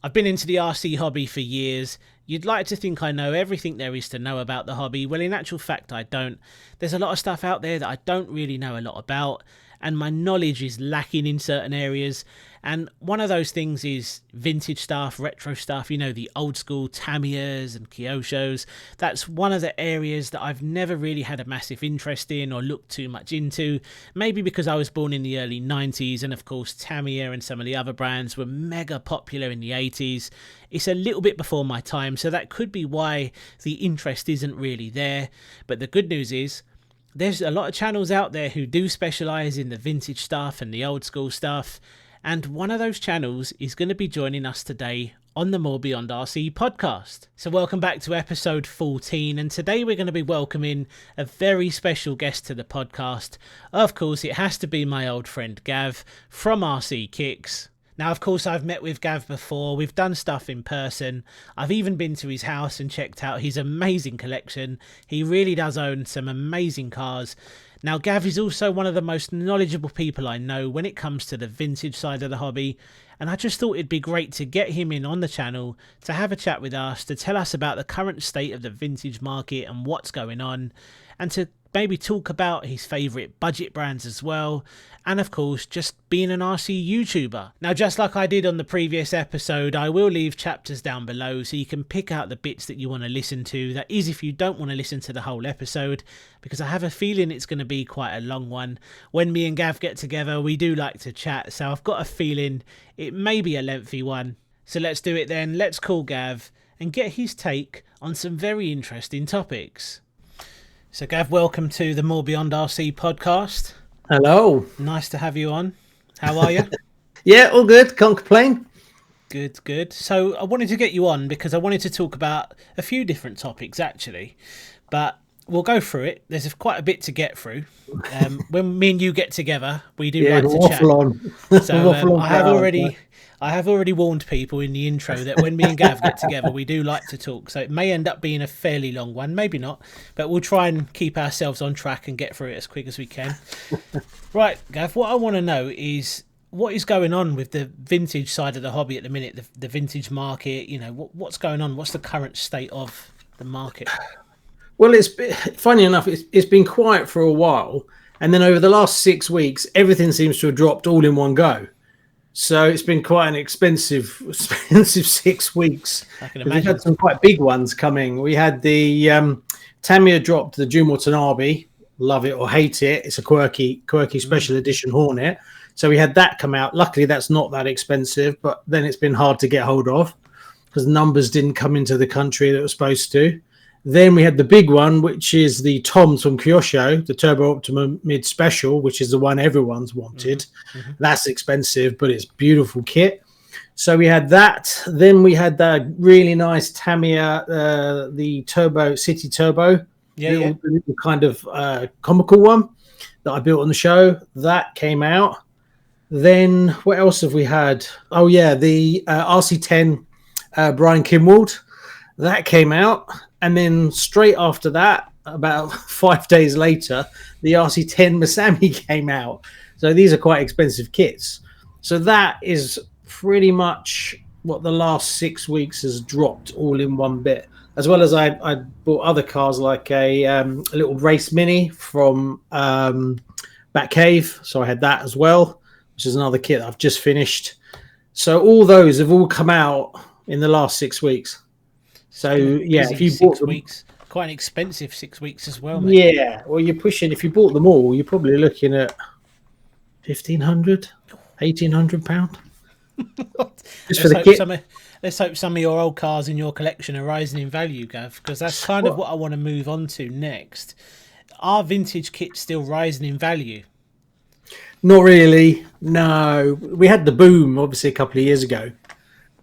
I've been into the RC hobby for years. You'd like to think I know everything there is to know about the hobby. Well, in actual fact, I don't. There's a lot of stuff out there that I don't really know a lot about, and my knowledge is lacking in certain areas. And one of those things is vintage stuff, retro stuff, the old school Tamiyas and Kyoshos. That's one of the areas that I've never really had a massive interest in or looked too much into. Maybe because I was born in the early 90s, and of course Tamiya and some of the other brands were mega popular in the 80s. It's a little bit before my time, so that could be why the interest isn't really there. But the good news is, there's a lot of channels out there who do specialise in the vintage stuff and the old school stuff. And one of those channels is going to be joining us today on the More Beyond RC podcast. So welcome back to episode 14, and today we're going to be welcoming a very special guest to the podcast. Of course, it has to be my old friend Gav from RCKicks. Now, of course, I've met with Gav before. We've done stuff in person. I've even been to his house and checked out his amazing collection. He really does own some amazing cars. Now, Gav is also one of the most knowledgeable people I know when it comes to the vintage side of the hobby, and I just thought it'd be great to get him in on the channel to have a chat with us, to tell us about the current state of the vintage market and what's going on, and to maybe talk about his favourite budget brands as well, and of course just being an RC YouTuber. Now, just like I did on the previous episode, I will leave chapters down below so you can pick out the bits that you want to listen to. That is if you don't want to listen to the whole episode, because I have a feeling it's going to be quite a long one. When me and Gav get together, we do like to chat, so I've got a feeling it may be a lengthy one. So let's do it then. Let's call Gav and get his take on some very interesting topics. So Gav, welcome to the More Beyond RC podcast. Hello. Nice to have you on. How are you? Yeah, all good. Can't complain. Good, good. So I wanted to get you on because I wanted to talk about a few different topics actually, but we'll go through it. There's quite a bit to get through. When me and you get together, we do like to chat. On. So I have already warned people in the intro that when me and Gav get together, we do like to talk. So it may end up being a fairly long one, maybe not, but we'll try and keep ourselves on track and get through it as quick as we can. Right, Gav, what I want to know is what is going on with the vintage side of the hobby at the minute, the vintage market, what's going on? What's the current state of the market? Well, funny enough, it's been quiet for a while. And then over the last 6 weeks, everything seems to have dropped all in one go. So it's been quite an expensive 6 weeks. I can imagine. We've had some quite big ones coming. We had the Tamiya dropped the Jun Watanabe. Love it or hate it. It's a quirky special edition Hornet. So we had that come out. Luckily, that's not that expensive, but then it's been hard to get hold of because numbers didn't come into the country that were supposed to. Then we had the big one, which is the Toms from Kyosho, the Turbo Optima Mid Special, which is the one everyone's wanted. Mm-hmm. That's expensive, but it's beautiful kit. So we had that. Then we had that really nice Tamiya, the Turbo City Turbo, the little kind of comical one that I built on the show. That came out. Then what else have we had? Oh yeah, the RC10 Brian Kimwald. That came out. And then straight after that, about 5 days later, the RC10 Masami came out. So these are quite expensive kits. So that is pretty much what the last 6 weeks has dropped all in one bit. As well as I bought other cars like a little race mini from Batcave. So I had that as well, which is another kit that I've just finished. So all those have all come out in the last 6 weeks. So yeah, if you bought 6 weeks, quite an expensive 6 weeks as well, mate. Yeah, well, you're pushing. If you bought them all, you're probably looking at £1,500, £1,800 just for the kit. Let's hope some of your old cars in your collection are rising in value, Gav, because that's kind of what I want to move on to next. Are vintage kits still rising in value? Not really. No, we had the boom obviously a couple of years ago.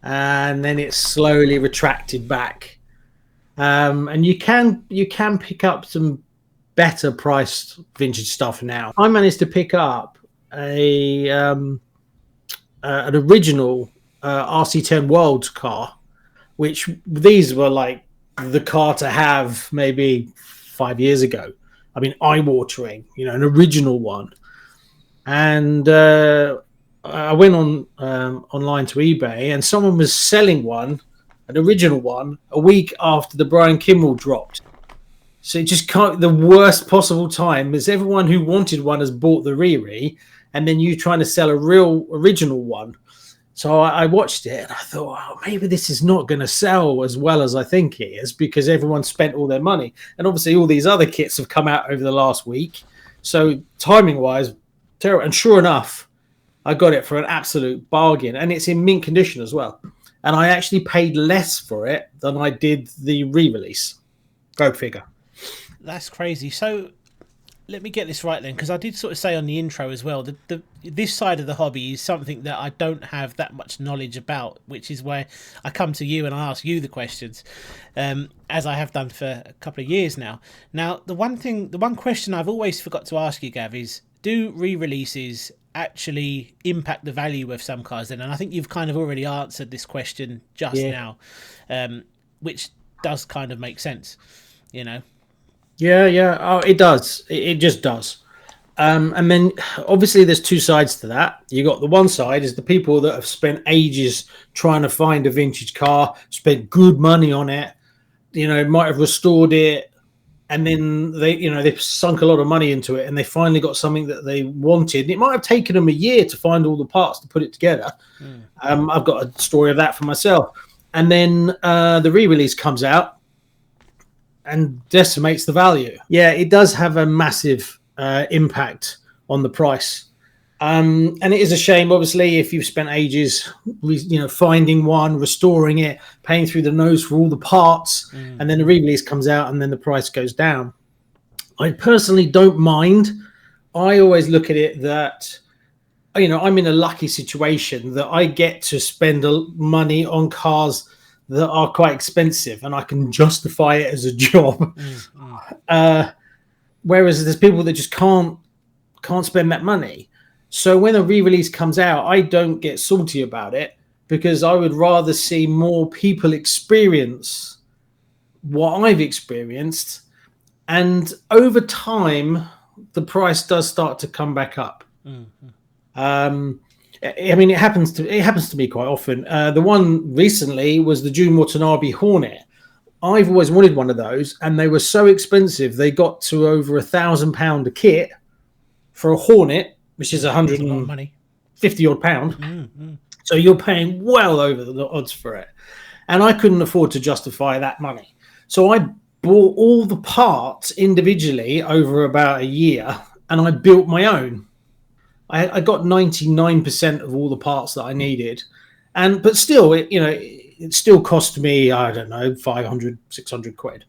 And then it's slowly retracted back, and you can pick up some better priced vintage stuff now. I managed to pick up an original RC10 Worlds car, which these were like the car to have maybe 5 years ago. I mean, eye-watering, an original one, and I went on online to eBay, and someone was selling one, an original one, a week after the Brian Kimmel dropped. So it just can't. The worst possible time is everyone who wanted one has bought the Riri, and then you trying to sell a real original one. So I watched it and I thought, oh, maybe this is not going to sell as well as I think it is, because everyone spent all their money. And obviously all these other kits have come out over the last week. So timing-wise, terrible. And sure enough, I got it for an absolute bargain. And it's in mint condition as well. And I actually paid less for it than I did the re-release. Go figure. That's crazy. So let me get this right then, because I did sort of say on the intro as well, this side of the hobby is something that I don't have that much knowledge about, which is where I come to you and I ask you the questions, as I have done for a couple of years now. Now, the one question I've always forgot to ask you, Gav, is do re-releases actually impact the value of some cars then? And I think you've kind of already answered this question just now, which does kind of make sense, you know? Yeah. Oh, it does. It just does. And then obviously there's two sides to that. You got the one side is the people that have spent ages trying to find a vintage car, spent good money on it, might have restored it, and then they've sunk a lot of money into it, and they finally got something that they wanted. And it might have taken them a year to find all the parts to put it together. I've got a story of that for myself. And then the re-release comes out and decimates the value. Yeah, it does have a massive impact on the price. And it is a shame, obviously, if you've spent ages, finding one, restoring it, paying through the nose for all the parts, and then the re-release comes out and then the price goes down. I personally don't mind. I always look at it that, I'm in a lucky situation that I get to spend money on cars that are quite expensive and I can justify it as a job. Whereas there's people that just can't spend that money. So when a re-release comes out, I don't get salty about it, because I would rather see more people experience what I've experienced. And over time, the price does start to come back up. It happens to me quite often. The one recently was the June Watanabe Hornet. I've always wanted one of those, and they were so expensive. They got to over £1,000 a kit for a Hornet, which is 150 odd pound. So you're paying well over the odds for it, and I couldn't afford to justify that money. So I bought all the parts individually over about a year, and I built my own. I got 99% of all the parts that I needed, but still, it still cost me, I don't know, 500, 600 quid.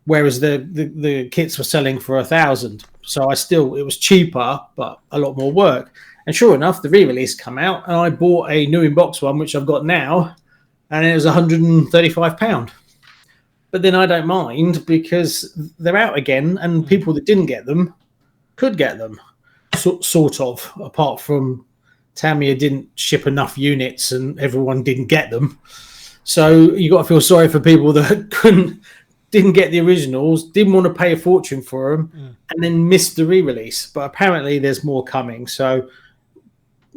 Whereas the kits were selling for 1,000. So it was cheaper, but a lot more work. And sure enough, the re-release come out, and I bought a new in-box one, which I've got now, and it was £135. But then I don't mind, because they're out again, and people that didn't get them could get them. Sort of, apart from Tamiya didn't ship enough units and everyone didn't get them. So you got to feel sorry for people that didn't get the originals, didn't want to pay a fortune for them, and then missed the re-release. But apparently there's more coming. So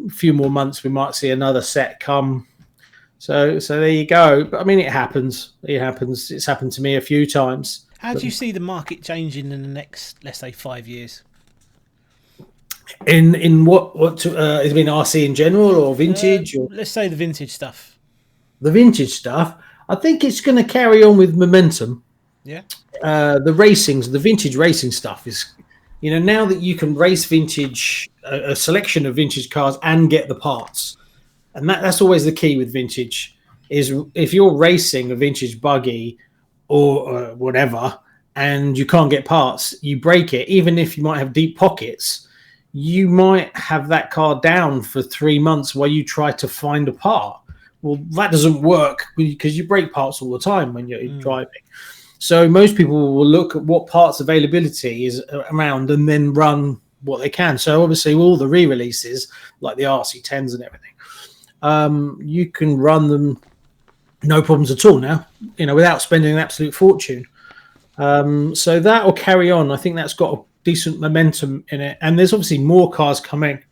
a few more months, we might see another set come. So there you go. But I mean, it happens. It's happened to me a few times. How do you see the market changing in the next, let's say, 5 years? In what has been RC in general, or vintage? Let's say the vintage stuff. The vintage stuff, I think it's going to carry on with momentum. Yeah. The vintage racing stuff is, now that you can race vintage, a selection of vintage cars and get the parts, and that's always the key with vintage. Is if you're racing a vintage buggy or whatever, and you can't get parts, you break it. Even if you might have deep pockets, you might have that car down for 3 months while you try to find a part. Well, that doesn't work, because you break parts all the time when you're driving. So most people will look at what parts availability is around and then run what they can. So obviously all the re-releases, like the RC10s and everything, you can run them no problems at all now, without spending an absolute fortune. So that will carry on. I think that's got a decent momentum in it, and there's obviously more cars coming.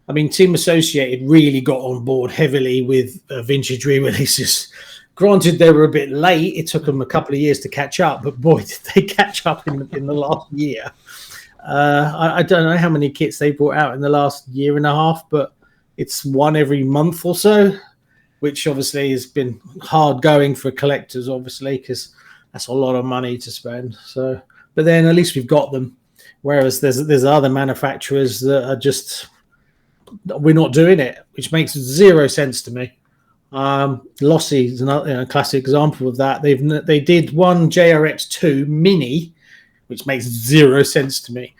I mean, Team Associated really got on board heavily with vintage re-releases. Granted, they were a bit late. It took them a couple of years to catch up, but boy, did they catch up in the last year. I don't know how many kits they brought out in the last year and a half, but it's one every month or so, which obviously has been hard going for collectors, obviously, because that's a lot of money to spend. So, but then at least we've got them. Whereas there's other manufacturers that are just, we're not doing it, which makes zero sense to me. Lossy is another classic example of that. They did one JRX2 Mini, which makes zero sense to me,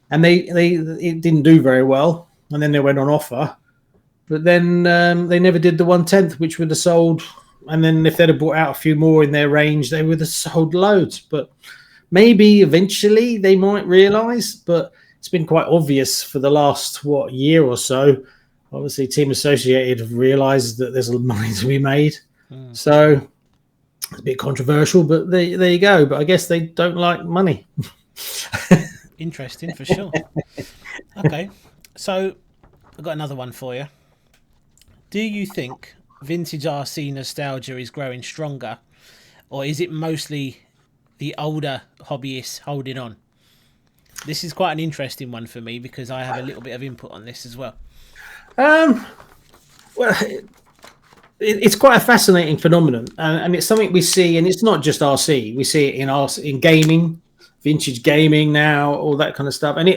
and it didn't do very well, and then they went on offer, but then they never did the 1/10, which would have sold. And then if they'd have brought out a few more in their range, they would have sold loads. But maybe eventually they might realise, but it's been quite obvious for the last, year or so. Obviously, Team Associated have realised that there's money to be made. So it's a bit controversial, but there you go. But I guess they don't like money. Interesting, for sure. Okay, so I've got another one for you. Do you think vintage RC nostalgia is growing stronger, or is it mostly the older hobbyists holding on? This is quite an interesting one for me because I have a little bit of input on this as well. Well, it's quite a fascinating phenomenon, and it's something we see, and it's not just RC. We see it in gaming, vintage gaming now, all that kind of stuff, and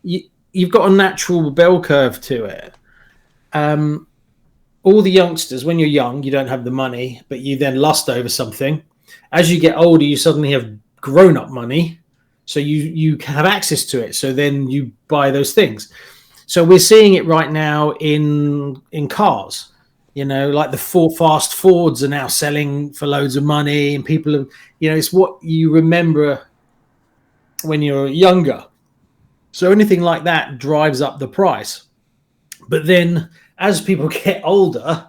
you've got a natural bell curve to it. All the youngsters, when you're young, you don't have the money, but you then lust over something. As you get older, you suddenly have grown-up money, so you have access to it. So then you buy those things. So we're seeing it right now in cars. Like the fast Fords are now selling for loads of money, and people are, it's what you remember when you're younger. So anything like that drives up the price. But then as people get older,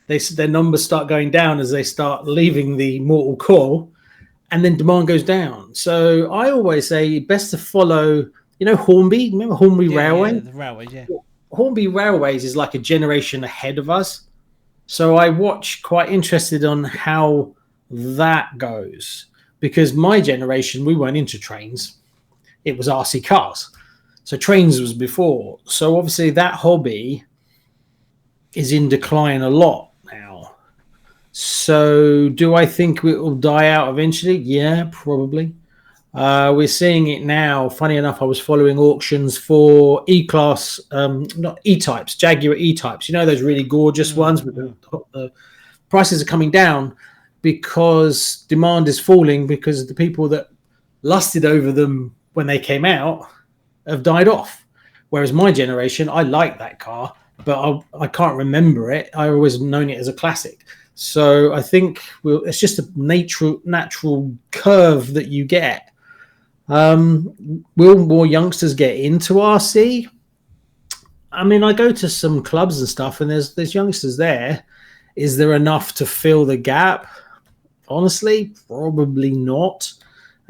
their numbers start going down as they start leaving the mortal coil, and then demand goes down. So I always say best to follow, Hornby. Remember Hornby Railway? Yeah, the railways, yeah. Hornby Railways is like a generation ahead of us. So I watch quite interested on how that goes, because my generation, we weren't into trains. It was RC cars. So trains was before. So obviously that hobby is in decline a lot now. So do I think it will die out eventually? Yeah, probably. We're seeing it now. Funny enough, I was following auctions for E-Class, not E-Types, Jaguar E-Types. Those really gorgeous ones. But the prices are coming down because demand is falling, because the people that lusted over them when they came out have died off. Whereas my generation, I like that car, but I can't remember it. I always known it as a classic. So I think it's just a natural curve that you get. Will more youngsters get into RC? I mean, I go to some clubs and stuff, and there's youngsters there. Is there enough to fill the gap? Honestly, probably not.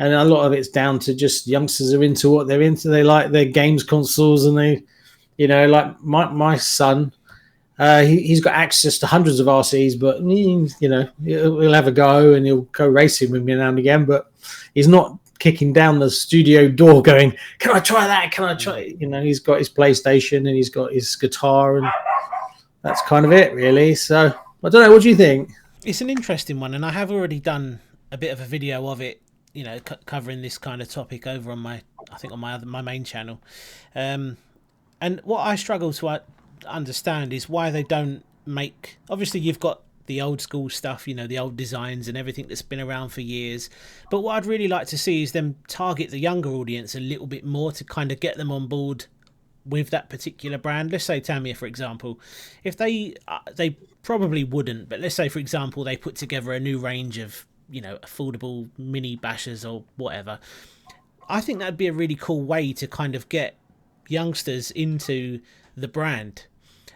And a lot of it's down to just youngsters are into what they're into. They like their games consoles, and they, like my son, he's got access to hundreds of RCs, but he'll have a go and he'll go racing with me now and again. But he's not kicking down the studio door going, "Can I try that? Can I try?" He's got his PlayStation and he's got his guitar, and that's kind of it, really. So I don't know. What do you think? It's an interesting one, and I have already done a bit of a video of it. Covering this kind of topic over on my main channel, and what I struggle to understand is why they don't make. Obviously, you've got the old school stuff, the old designs and everything that's been around for years. But what I'd really like to see is them target the younger audience a little bit more to kind of get them on board with that particular brand. Let's say Tamiya, for example. If they probably wouldn't, but let's say, for example, they put together a new range of affordable mini bashers or whatever. I think that'd be a really cool way to kind of get youngsters into the brand,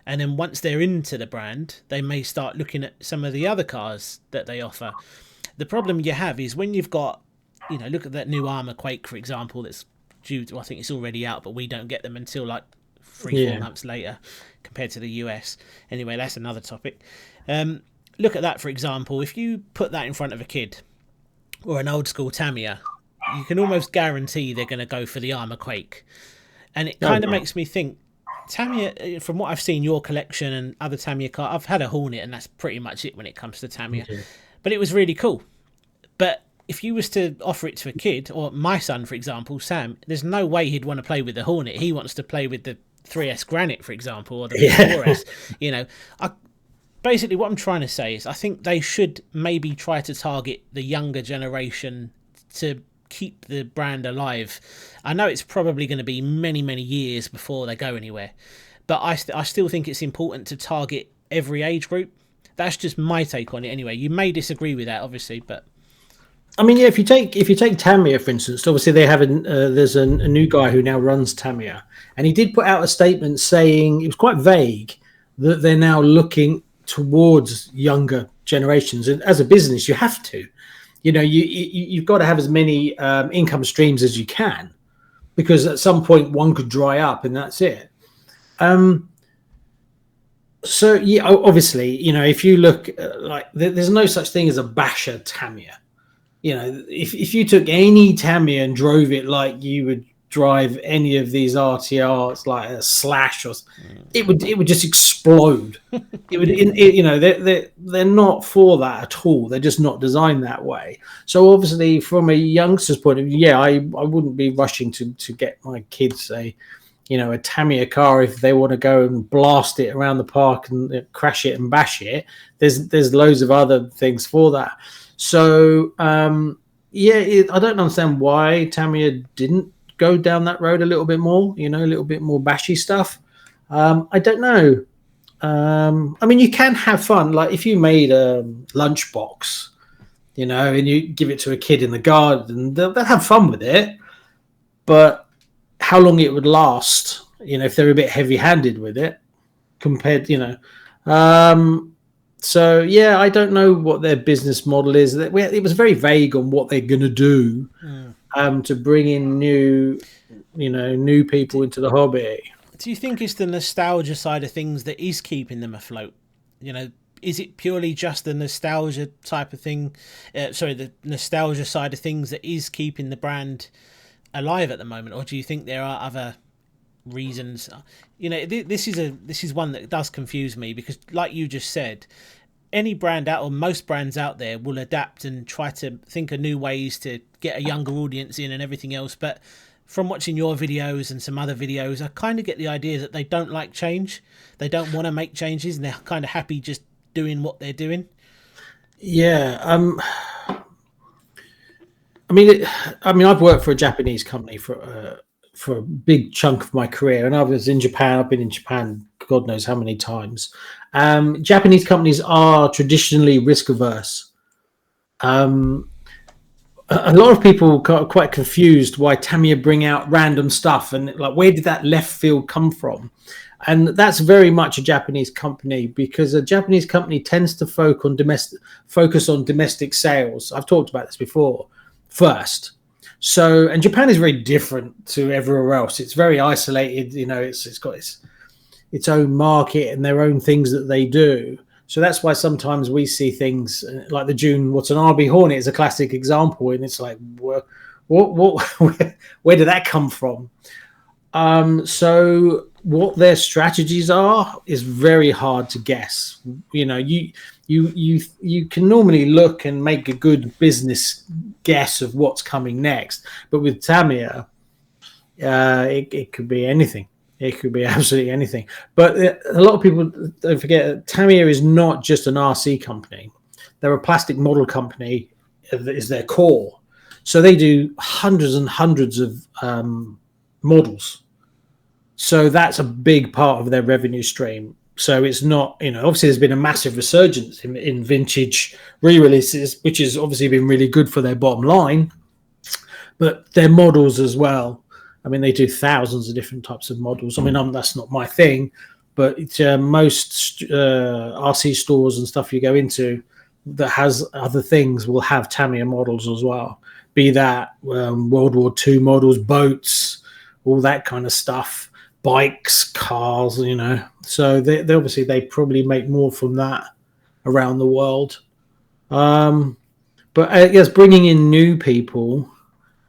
and then once they're into the brand, they may start looking at some of the other cars that they offer. The problem you have is when you've got, look at that new Armour Quake, for example, that's due to, I think it's already out, but we don't get them until like 4 months later compared to the US. Anyway, that's another topic. Look at that, for example. If you put that in front of a kid or an old school Tamiya, you can almost guarantee they're going to go for the Armour Quake. And it kind of makes me think, Tamiya, from what I've seen, your collection and other Tamiya cars, I've had a Hornet, and that's pretty much it when it comes to Tamiya. But it was really cool. But if you was to offer it to a kid, or my son, for example, Sam, there's no way he'd want to play with the Hornet. He wants to play with the 3S Granite, for example, or the 4S. You know, basically what I'm trying to say is I think they should maybe try to target the younger generation to keep the brand alive. I know it's probably going to be many, many years before they go anywhere, but I still think it's important to target every age group. That's just my take on it anyway. You may disagree with that, obviously, but I mean, yeah, if you take Tamiya, for instance, obviously they have there's a new guy who now runs Tamiya, and he did put out a statement saying, it was quite vague, that they're now looking towards younger generations, and as a business you have to, you know, you've got to have as many income streams as you can, because at some point one could dry up and that's it. So yeah, obviously, you know, if you look like there's no such thing as a basher Tamiya. You know, if you took any Tamiya and drove it like you would drive any of these RTRs, like a Slash, or it would just explode. You know, they're not for that at all. They're just not designed that way. So obviously, from a youngster's point of view, yeah, I wouldn't be rushing to get my kids a Tamiya car if they want to go and blast it around the park and crash it and bash it. There's loads of other things for that. So I don't understand why Tamiya didn't go down that road a little bit more, you know, a little bit more bashy stuff. I don't know. I mean, you can have fun. Like if you made a lunchbox, you know, and you give it to a kid in the garden, they'll have fun with it. But how long it would last, you know, if they're a bit heavy-handed with it, compared, you know. So yeah, I don't know what their business model is. It was very vague on what they're going to do to bring in new people into the hobby. Do you think it's the nostalgia side of things that is keeping them afloat? You know, is it purely just the nostalgia type of thing? The nostalgia side of things that is keeping the brand alive at the moment, or do you think there are other reasons? You know, this is one that does confuse me, because like you just said, any brand out, or most brands out there, will adapt and try to think of new ways to get a younger audience in and everything else. But from watching your videos and some other videos, I kind of get the idea that they don't like change. They don't want to make changes, and they're kind of happy just doing what they're doing. Yeah. I mean, I've worked for a Japanese company for a big chunk of my career, and I was in Japan. I've been in Japan God knows how many times. Japanese companies are traditionally risk averse. A lot of people got quite confused why Tamiya bring out random stuff, and like, where did that left field come from? And that's very much a Japanese company, because a Japanese company tends to focus on domestic sales. I've talked about this before first. So, and Japan is very different to everywhere else. It's very isolated. You know, it's got its own market and their own things that they do. So that's why sometimes we see things like the June Watanabe Hornet is a classic example, and it's like, what where did that come from? So what their strategies are is very hard to guess. You know, you can normally look and make a good business guess of what's coming next, but with Tamiya, it could be anything. It could be absolutely anything. But a lot of people don't forget, Tamiya is not just an RC company. They're a plastic model company that is their core. So they do hundreds and hundreds of models. So that's a big part of their revenue stream. So it's not, you know, obviously there's been a massive resurgence in vintage re-releases, which has obviously been really good for their bottom line, but their models as well. I mean, they do thousands of different types of models. I mean, that's not my thing, but most RC stores and stuff you go into that has other things will have Tamiya models as well. Be that World War II models, boats, all that kind of stuff. bikes, cars, you know. So they obviously they probably make more from that around the world. But I guess bringing in new people,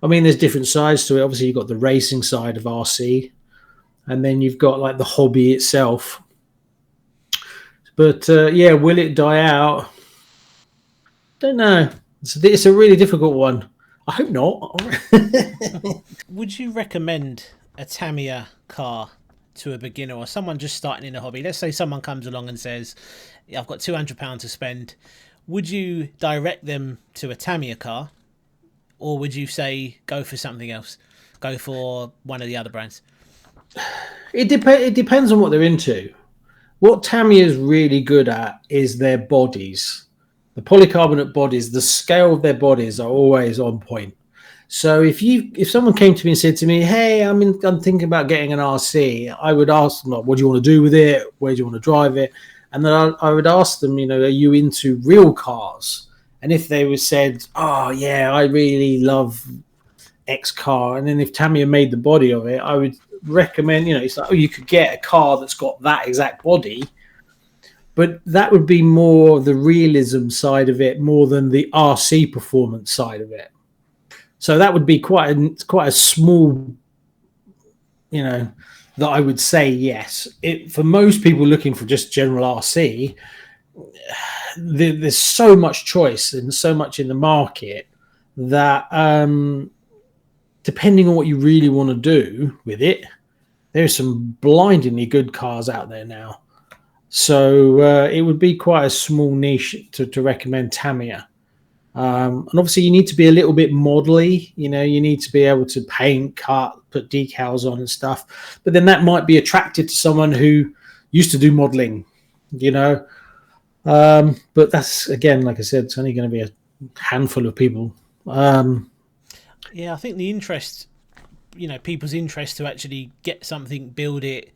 I mean, there's different sides to it. Obviously, you've got the racing side of RC, and then you've got like the hobby itself. But yeah, will it die out? Don't know. It's a really difficult one. I hope not. Would you recommend a Tamiya car to a beginner or someone just starting in a hobby? Let's say someone comes along and says, yeah, I've got £200 to spend. Would you direct them to a Tamiya car, or would you say go for something else? Go for one of the other brands? It depends on what they're into. What Tamiya is really good at is their bodies. The polycarbonate bodies, the scale of their bodies are always on point. So if someone came to me and said to me, "Hey, I'm thinking about getting an RC," I would ask them, like, "What do you want to do with it? Where do you want to drive it?" And then I would ask them, you know, "Are you into real cars?" And if they were said, "Oh yeah, I really love X car," and then if Tamiya made the body of it, I would recommend, you know, it's like, oh, you could get a car that's got that exact body, but that would be more the realism side of it more than the RC performance side of it. So that would be quite a small, you know, that I would say yes. For most people looking for just general RC, there's so much choice and so much in the market that depending on what you really want to do with it, there's some blindingly good cars out there now. So it would be quite a small niche to recommend Tamiya. And obviously you need to be a little bit modelly, you know, you need to be able to paint, cut, put decals on and stuff. But then that might be attractive to someone who used to do modelling, you know. But that's, again, like I said, it's only going to be a handful of people. Yeah, I think the interest, you know, people's interest to actually get something, build it,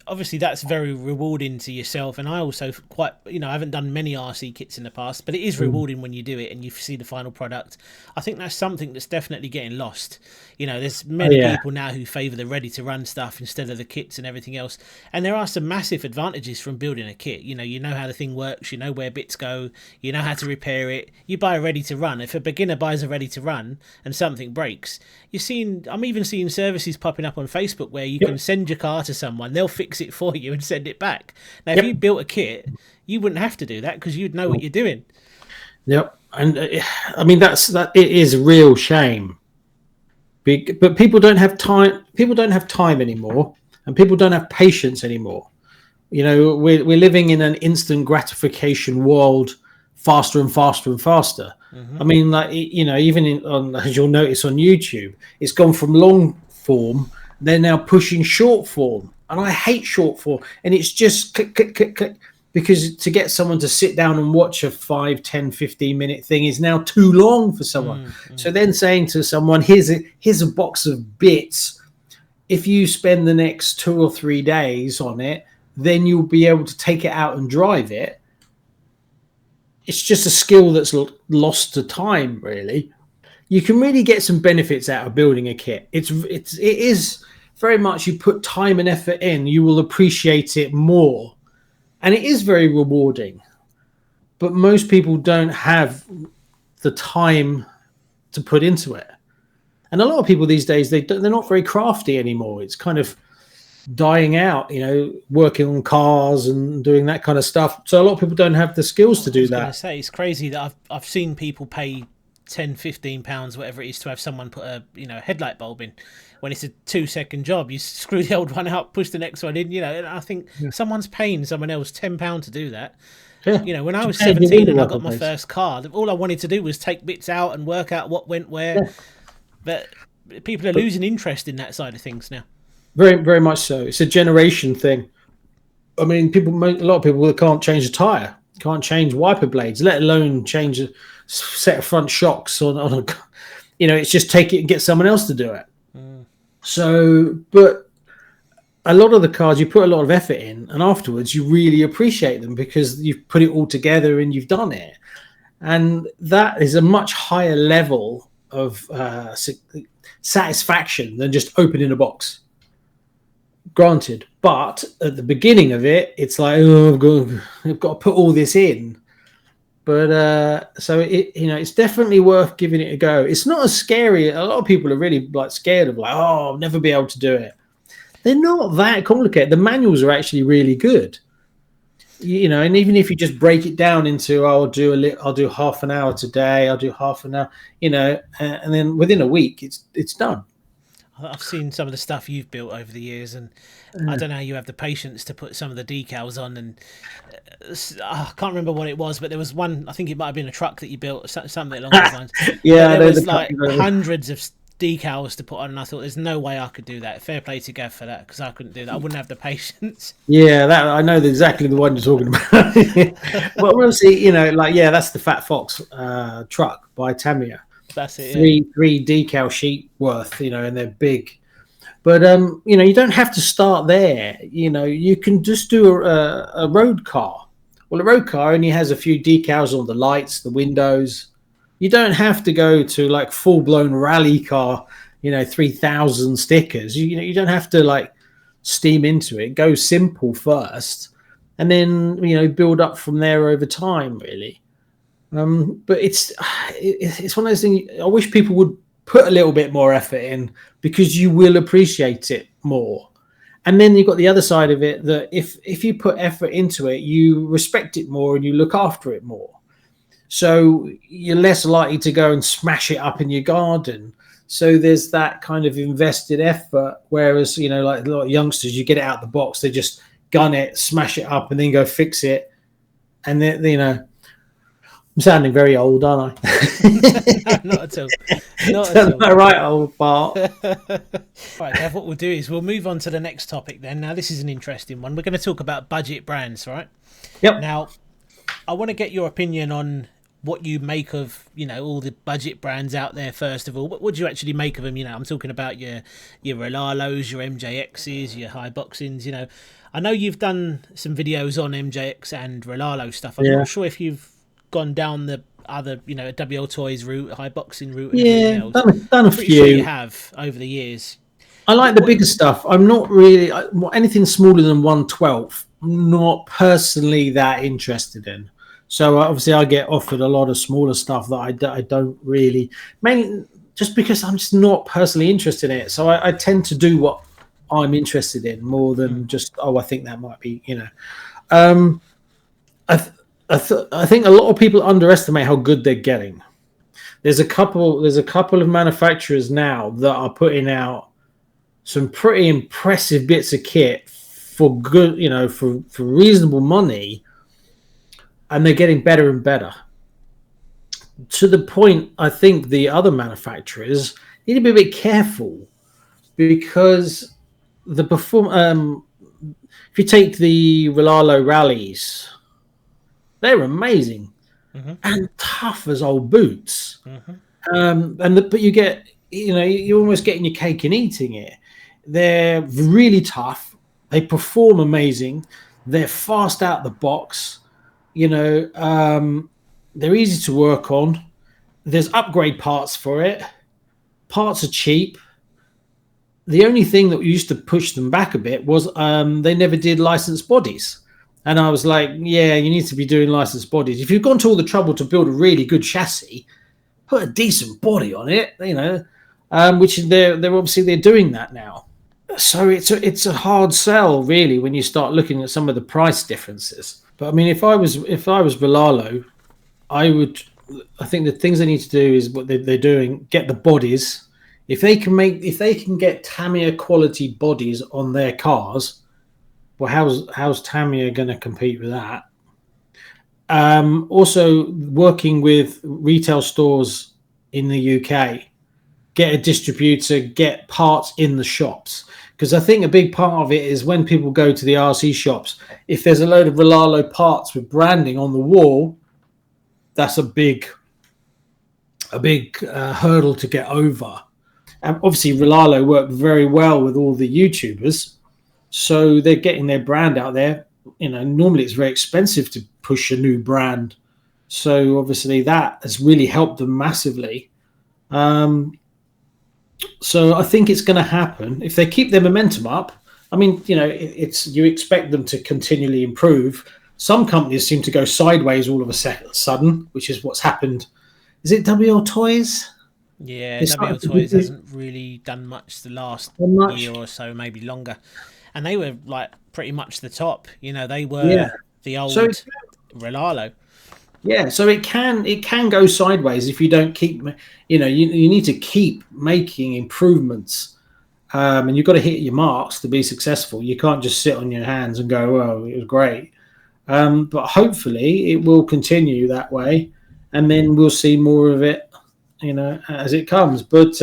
obviously that's very rewarding to yourself. And I also quite, you know, I haven't done many RC kits in the past, but it is rewarding when you do it and you see the final product. I think that's something that's definitely getting lost. You know, there's many people now who favour the ready to run stuff instead of the kits and everything else. And there are some massive advantages from building a kit. You know how the thing works, you know where bits go, you know how to repair it. You buy a ready to run. If a beginner buys a ready to run and something breaks, I'm even seeing services popping up on Facebook where you can send your car to someone, they'll fix it for you and send it back. Now, if you built a kit, you wouldn't have to do that because you'd know what you're doing. Yep, and I mean that it is a real shame. But people don't have time. People don't have time anymore, and people don't have patience anymore. You know, we're living in an instant gratification world, faster and faster and faster. I mean, like, you know, even as you'll notice on YouTube, it's gone from long form. They're now pushing short form, and I hate short form. And it's just click, click, click, click, because to get someone to sit down and watch a 5, 10, 15-minute thing is now too long for someone. So then saying to someone, here's a box of bits. If you spend the next 2 or 3 days on it, then you'll be able to take it out and drive it. It's just a skill that's lost to time, really. You can really get some benefits out of building a kit. It is very much, you put time and effort in, you will appreciate it more. And it is very rewarding. But most people don't have the time to put into it. And a lot of people these days, they're not very crafty anymore. It's kind of dying out, you know, working on cars and doing that kind of stuff. So a lot of people don't have the skills to do that. I was going to say, it's crazy that I've seen people pay £10-15, whatever it is, to have someone put a headlight bulb in, when it's a 2-second job. You screw the old one out, push the next one in, you know. And I think someone's paying someone else £10 to do that. Yeah. You know, when I was 17 and I got my first car, all I wanted to do was take bits out and work out what went where. Yeah. But people are losing interest in that side of things now. Very, very much so. It's a generation thing. I mean, a lot of people can't change a tire, can't change wiper blades, let alone change a set of front shocks on a, you know, it's just take it and get someone else to do it. So, but a lot of the cars, you put a lot of effort in, and afterwards you really appreciate them because you've put it all together and you've done it. And that is a much higher level of satisfaction than just opening a box. granted, but at the beginning of it, it's like, oh, I've got to put all this in. But so it's definitely worth giving it a go. It's not as scary. A lot of people are really like scared of like, oh, I'll never be able to do it. They're not that complicated. The manuals are actually really good. And even if you just break it down into, I'll do half an hour today, I'll do half an hour, and then within a week it's done. I've seen some of the stuff you've built over the years, and I don't know how you have the patience to put some of the decals on. And I can't remember what it was, but there was one. I think it might have been a truck that you built, something along those lines. Yeah, there was like hundreds of decals to put on, and I thought, there's no way I could do that. Fair play to Gav for that, because I couldn't do that. I wouldn't have the patience. Yeah, that I know exactly the one you're talking about. Well, we'll see. That's the Fat Fox truck by Tamiya. That's it. Three decal sheet worth, and they're big. But you don't have to start there. You can just do a road car. Well, a road car only has a few decals on the lights, the windows. You don't have to go to like full blown rally car, 3,000 stickers. You don't have to like steam into it. Go simple first, and then build up from there over time, really. But it's one of those things. I wish people would put a little bit more effort in, because you will appreciate it more. And then you've got the other side of it, that if you put effort into it, you respect it more and you look after it more. So you're less likely to go and smash it up in your garden. So there's that kind of invested effort. Whereas, like a lot of youngsters, you get it out of the box, they just gun it, smash it up, and then go fix it. And then, I'm sounding very old, aren't I? No, not at all. Not at all. Right, old Bart. Right, Gav, what we'll do is we'll move on to the next topic then. Now, this is an interesting one. We're going to talk about budget brands, right? Yep. Now, I want to get your opinion on what you make of, all the budget brands out there, first of all. What do you actually make of them? I'm talking about your Relalos, your MJXs, your high boxings, I know you've done some videos on MJX and Relalo stuff. I'm not sure if you've gone down the other, WL Toys route, high boxing route. And done a few. Sure you have over the years. I like the bigger stuff. I'm not really anything smaller than 1/12. Not personally that interested in. So obviously I get offered a lot of smaller stuff that I don't really, mainly just because I'm just not personally interested in it. So I tend to do what I'm interested in more than just, I think that might be, I think a lot of people underestimate how good they're getting. There's a couple of manufacturers now that are putting out some pretty impressive bits of kit for good, for reasonable money, and they're getting better and better. To the point, I think the other manufacturers need to be a bit careful, because the if you take the Relalo rallies, they're amazing and tough as old boots. But you get, you're almost getting your cake and eating it. They're really tough. They perform amazing. They're fast out the box. They're easy to work on. There's upgrade parts for it. Parts are cheap. The only thing that used to push them back a bit was they never did licensed bodies. And I was like, yeah, you need to be doing licensed bodies. If you've gone to all the trouble to build a really good chassis, put a decent body on it, which they're doing that now. So it's a hard sell, really, when you start looking at some of the price differences. But I mean, if I was Relalo, I think the things they need to do is what they're doing: get the bodies. If they can get Tamiya quality bodies on their cars, well, how's Tamiya going to compete with that? Also, working with retail stores in the UK, get a distributor, get parts in the shops. Because I think a big part of it is when people go to the RC shops, if there's a load of Relalo parts with branding on the wall, that's a big hurdle to get over. And obviously, Relalo worked very well with all the YouTubers, so they're getting their brand out there. Normally it's very expensive to push a new brand, so obviously that has really helped them massively. So I think it's going to happen if they keep their momentum up. I mean, it's you expect them to continually improve. Some companies seem to go sideways all of a sudden, which is what's happened. Is it WL Toys? Yeah, They WL started to Toys do hasn't really done much the last much. year or so, maybe longer. And they were like pretty much the top. They Yeah. were the So old Relalo. yeah, so it can go sideways if you don't keep. You need to keep making improvements, and you've got to hit your marks to be successful. You can't just sit on your hands and go, "Well, it was great." But hopefully, it will continue that way, and then we'll see more of it, as it comes. But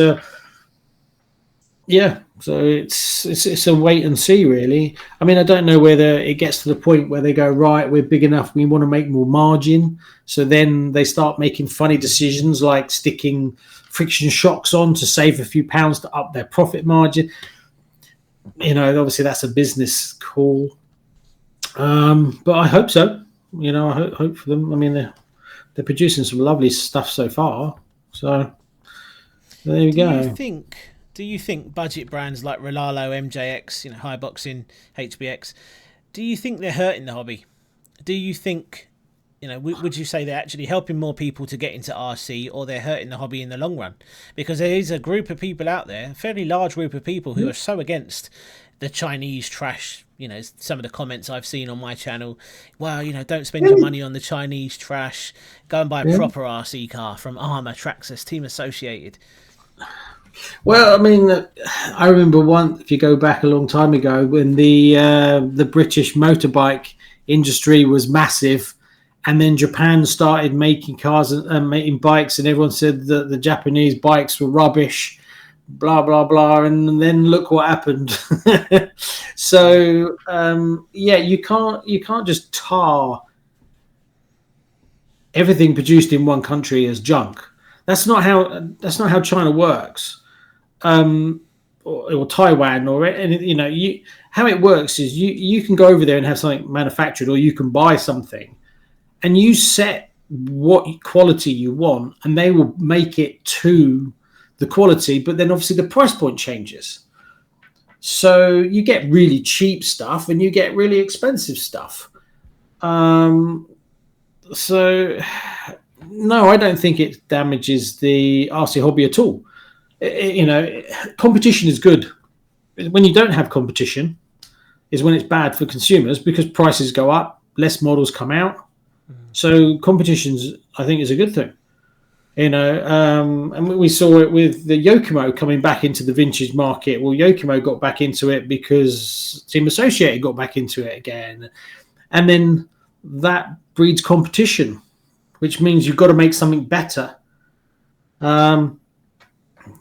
yeah, so it's a wait and see, really. I mean, I don't know whether it gets to the point where they go, right, we're big enough, we want to make more margin. So then they start making funny decisions like sticking friction shocks on to save a few pounds to up their profit margin. Obviously that's a business call. But I hope so. I hope for them. I mean, they're producing some lovely stuff so far. So there you go. Do you think budget brands like Relalo, MJX, High Boxing, HBX, do you think they're hurting the hobby? Do you think, would you say they're actually helping more people to get into RC, or they're hurting the hobby in the long run? Because there is a group of people out there, a fairly large group of people, who are so against the Chinese trash. Some of the comments I've seen on my channel, well, don't spend your money on the Chinese trash, go and buy a proper RC car from Armour, Traxxas, Team Associated. Well, I mean, I remember if you go back a long time ago, when the British motorbike industry was massive, and then Japan started making cars and making bikes, and everyone said that the Japanese bikes were rubbish, blah blah blah, and then look what happened. So yeah, you can't just tar everything produced in one country as junk. That's not how China works. Or Taiwan, or how it works is you can go over there and have something manufactured, or you can buy something, and you set what quality you want, and they will make it to the quality. But then obviously the price point changes, so you get really cheap stuff and you get really expensive stuff. So no, I don't think it damages the RC hobby at all. Competition is good. When you don't have competition is when it's bad for consumers, because prices go up, less models come out. So competitions, I think, is a good thing. And we saw it with the Yokomo coming back into the vintage market. Well, Yokomo got back into it because Team Associated got back into it again. And then that breeds competition, which means you've got to make something better.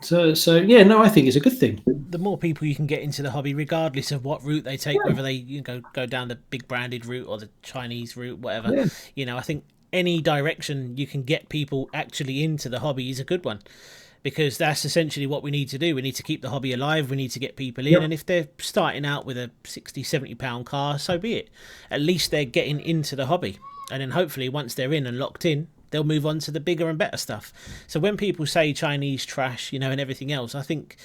So yeah, no, I think it's a good thing. The more people you can get into the hobby, regardless of what route they take, whether they go down the big branded route or the Chinese route, whatever. I think any direction you can get people actually into the hobby is a good one, because that's essentially what we need to do. We need to keep the hobby alive. We need to get people in. And if they're starting out with a 60, 70 pound car, so be it. At least they're getting into the hobby. And then hopefully once they're in and locked in, they'll move on to the bigger and better stuff. So when people say Chinese trash, and everything else, I think,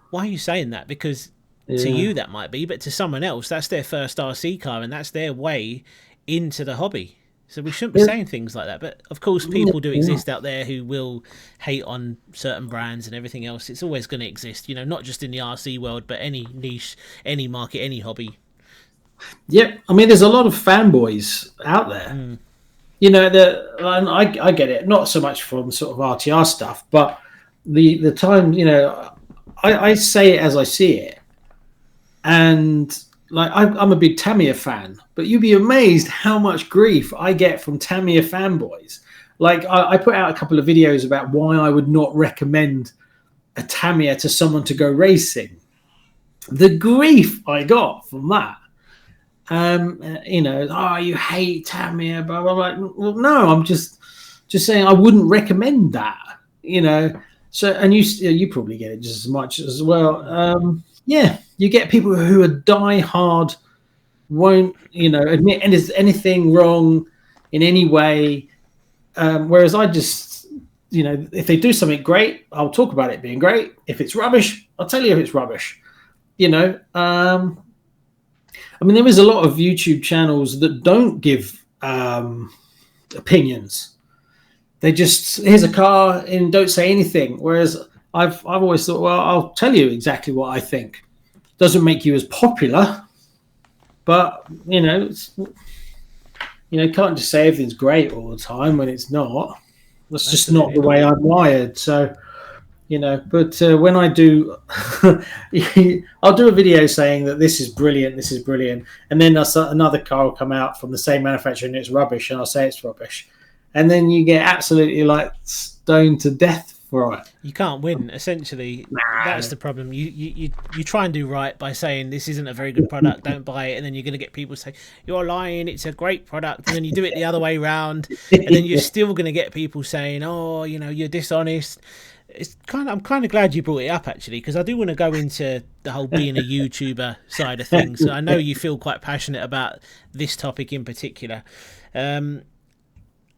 why are you saying that? Because to you that might be, but to someone else, that's their first RC car and that's their way into the hobby. So we shouldn't be saying things like that. But of course, people do exist out there who will hate on certain brands and everything else. It's always going to exist, not just in the RC world, but any niche, any market, any hobby. Yeah, I mean, there's a lot of fanboys out there. And I get it, not so much from sort of RTR stuff, but the time, I say it as I see it. And like, I'm a big Tamiya fan, but you'd be amazed how much grief I get from Tamiya fanboys. Like, I put out a couple of videos about why I would not recommend a Tamiya to someone to go racing. The grief I got from that. You hate Tamiya, blah blah blah. Well, no, I'm just saying I wouldn't recommend that. So, and you probably get it just as much as well. Yeah, you get people who are die hard, won't admit anything wrong in any way. Whereas I just, if they do something great, I'll talk about it being great. If it's rubbish, I'll tell you if it's rubbish. I mean, there is a lot of YouTube channels that don't give opinions. They just, here's a car and don't say anything. Whereas I've always thought, well, I'll tell you exactly what I think. Doesn't make you as popular, but can't just say everything's great all the time when it's not. That's just not the way I'm wired. So, but when I do, I'll do a video saying that this is brilliant, and then another car will come out from the same manufacturer and it's rubbish, and I'll say it's rubbish, and then you get absolutely like stoned to death for it. You can't win. Essentially, that's the problem. You try and do right by saying this isn't a very good product, don't buy it, and then you're going to get people say you're lying, it's a great product, and then you do it the other way around, and then you're still going to get people saying, oh, you're dishonest. I'm kind of glad you brought it up, actually, because I do want to go into the whole being a YouTuber side of things. I know you feel quite passionate about this topic in particular,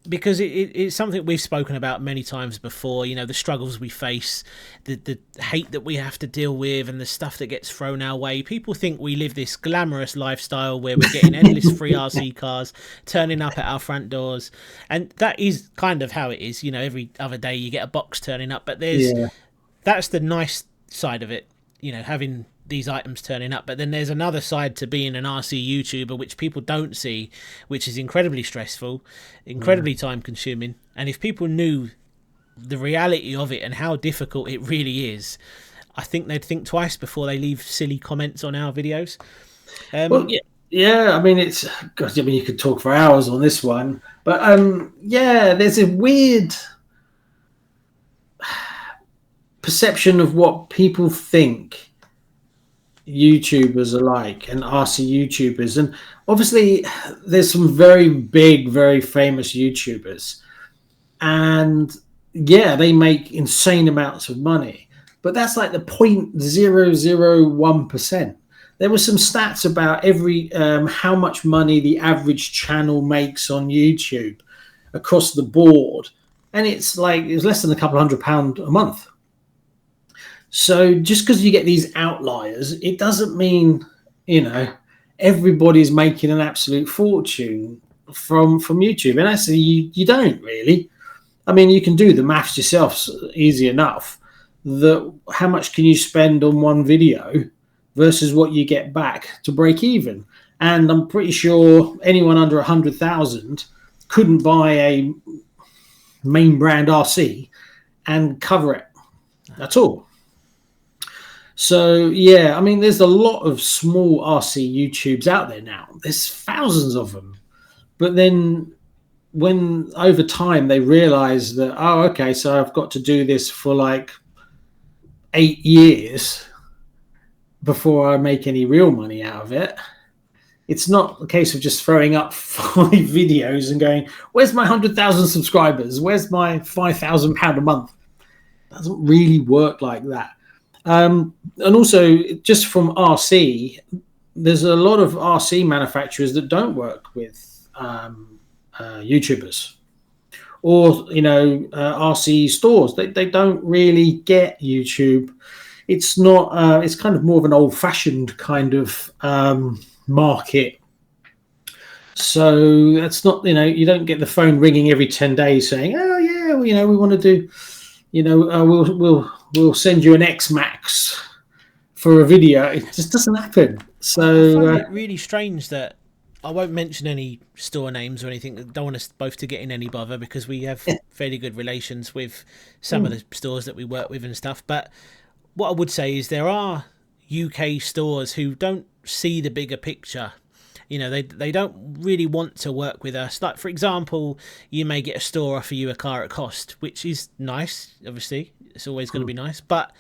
because it's something we've spoken about many times before. The struggles we face, the hate that we have to deal with, and the stuff that gets thrown our way. People think we live this glamorous lifestyle where we're getting endless free RC cars turning up at our front doors, and that is kind of how it is. Every other day you get a box turning up, but that's the nice side of it, having these items turning up. But then there's another side to being an RC YouTuber which people don't see, which is incredibly stressful, incredibly time consuming, and if people knew the reality of it and how difficult it really is, I think they'd think twice before they leave silly comments on our videos. I mean, you could talk for hours on this one, but there's a weird perception of what people think YouTubers are like, and RC YouTubers, and obviously there's some very big, very famous YouTubers, and they make insane amounts of money, but that's like the 0.001%. There were some stats about how much money the average channel makes on YouTube across the board, and it's less than a couple £100 a month. So just because you get these outliers, it doesn't mean, everybody's making an absolute fortune from YouTube. And actually, you don't really. I mean, you can do the maths yourself easy enough. How much can you spend on one video versus what you get back to break even? And I'm pretty sure anyone under 100,000 couldn't buy a main brand RC and cover it at all. So, I mean, there's a lot of small RC YouTubes out there now. There's thousands of them. But then when over time they realize that, oh, okay, so I've got to do this for 8 years before I make any real money out of it. It's not a case of just throwing up 5 videos and going, where's my 100,000 subscribers? Where's my £5,000 a month? It doesn't really work like that. And also, just from RC, there's a lot of RC manufacturers that don't work with YouTubers, or RC stores. They don't really get YouTube. It's not. It's kind of more of an old-fashioned kind of market. So that's not. You don't get the phone ringing every 10 days saying, "Oh yeah, we want to do." We'll send you an X Max for a video. It just doesn't happen. So I find it really strange that I won't mention any store names or anything. I don't want us both to get in any bother, because we have fairly good relations with some of the stores that we work with and stuff. But what I would say is there are UK stores who don't see the bigger picture. They don't really want to work with us. Like, for example, you may get a store offer you a car at cost, which is nice. Obviously, it's always going to be nice. But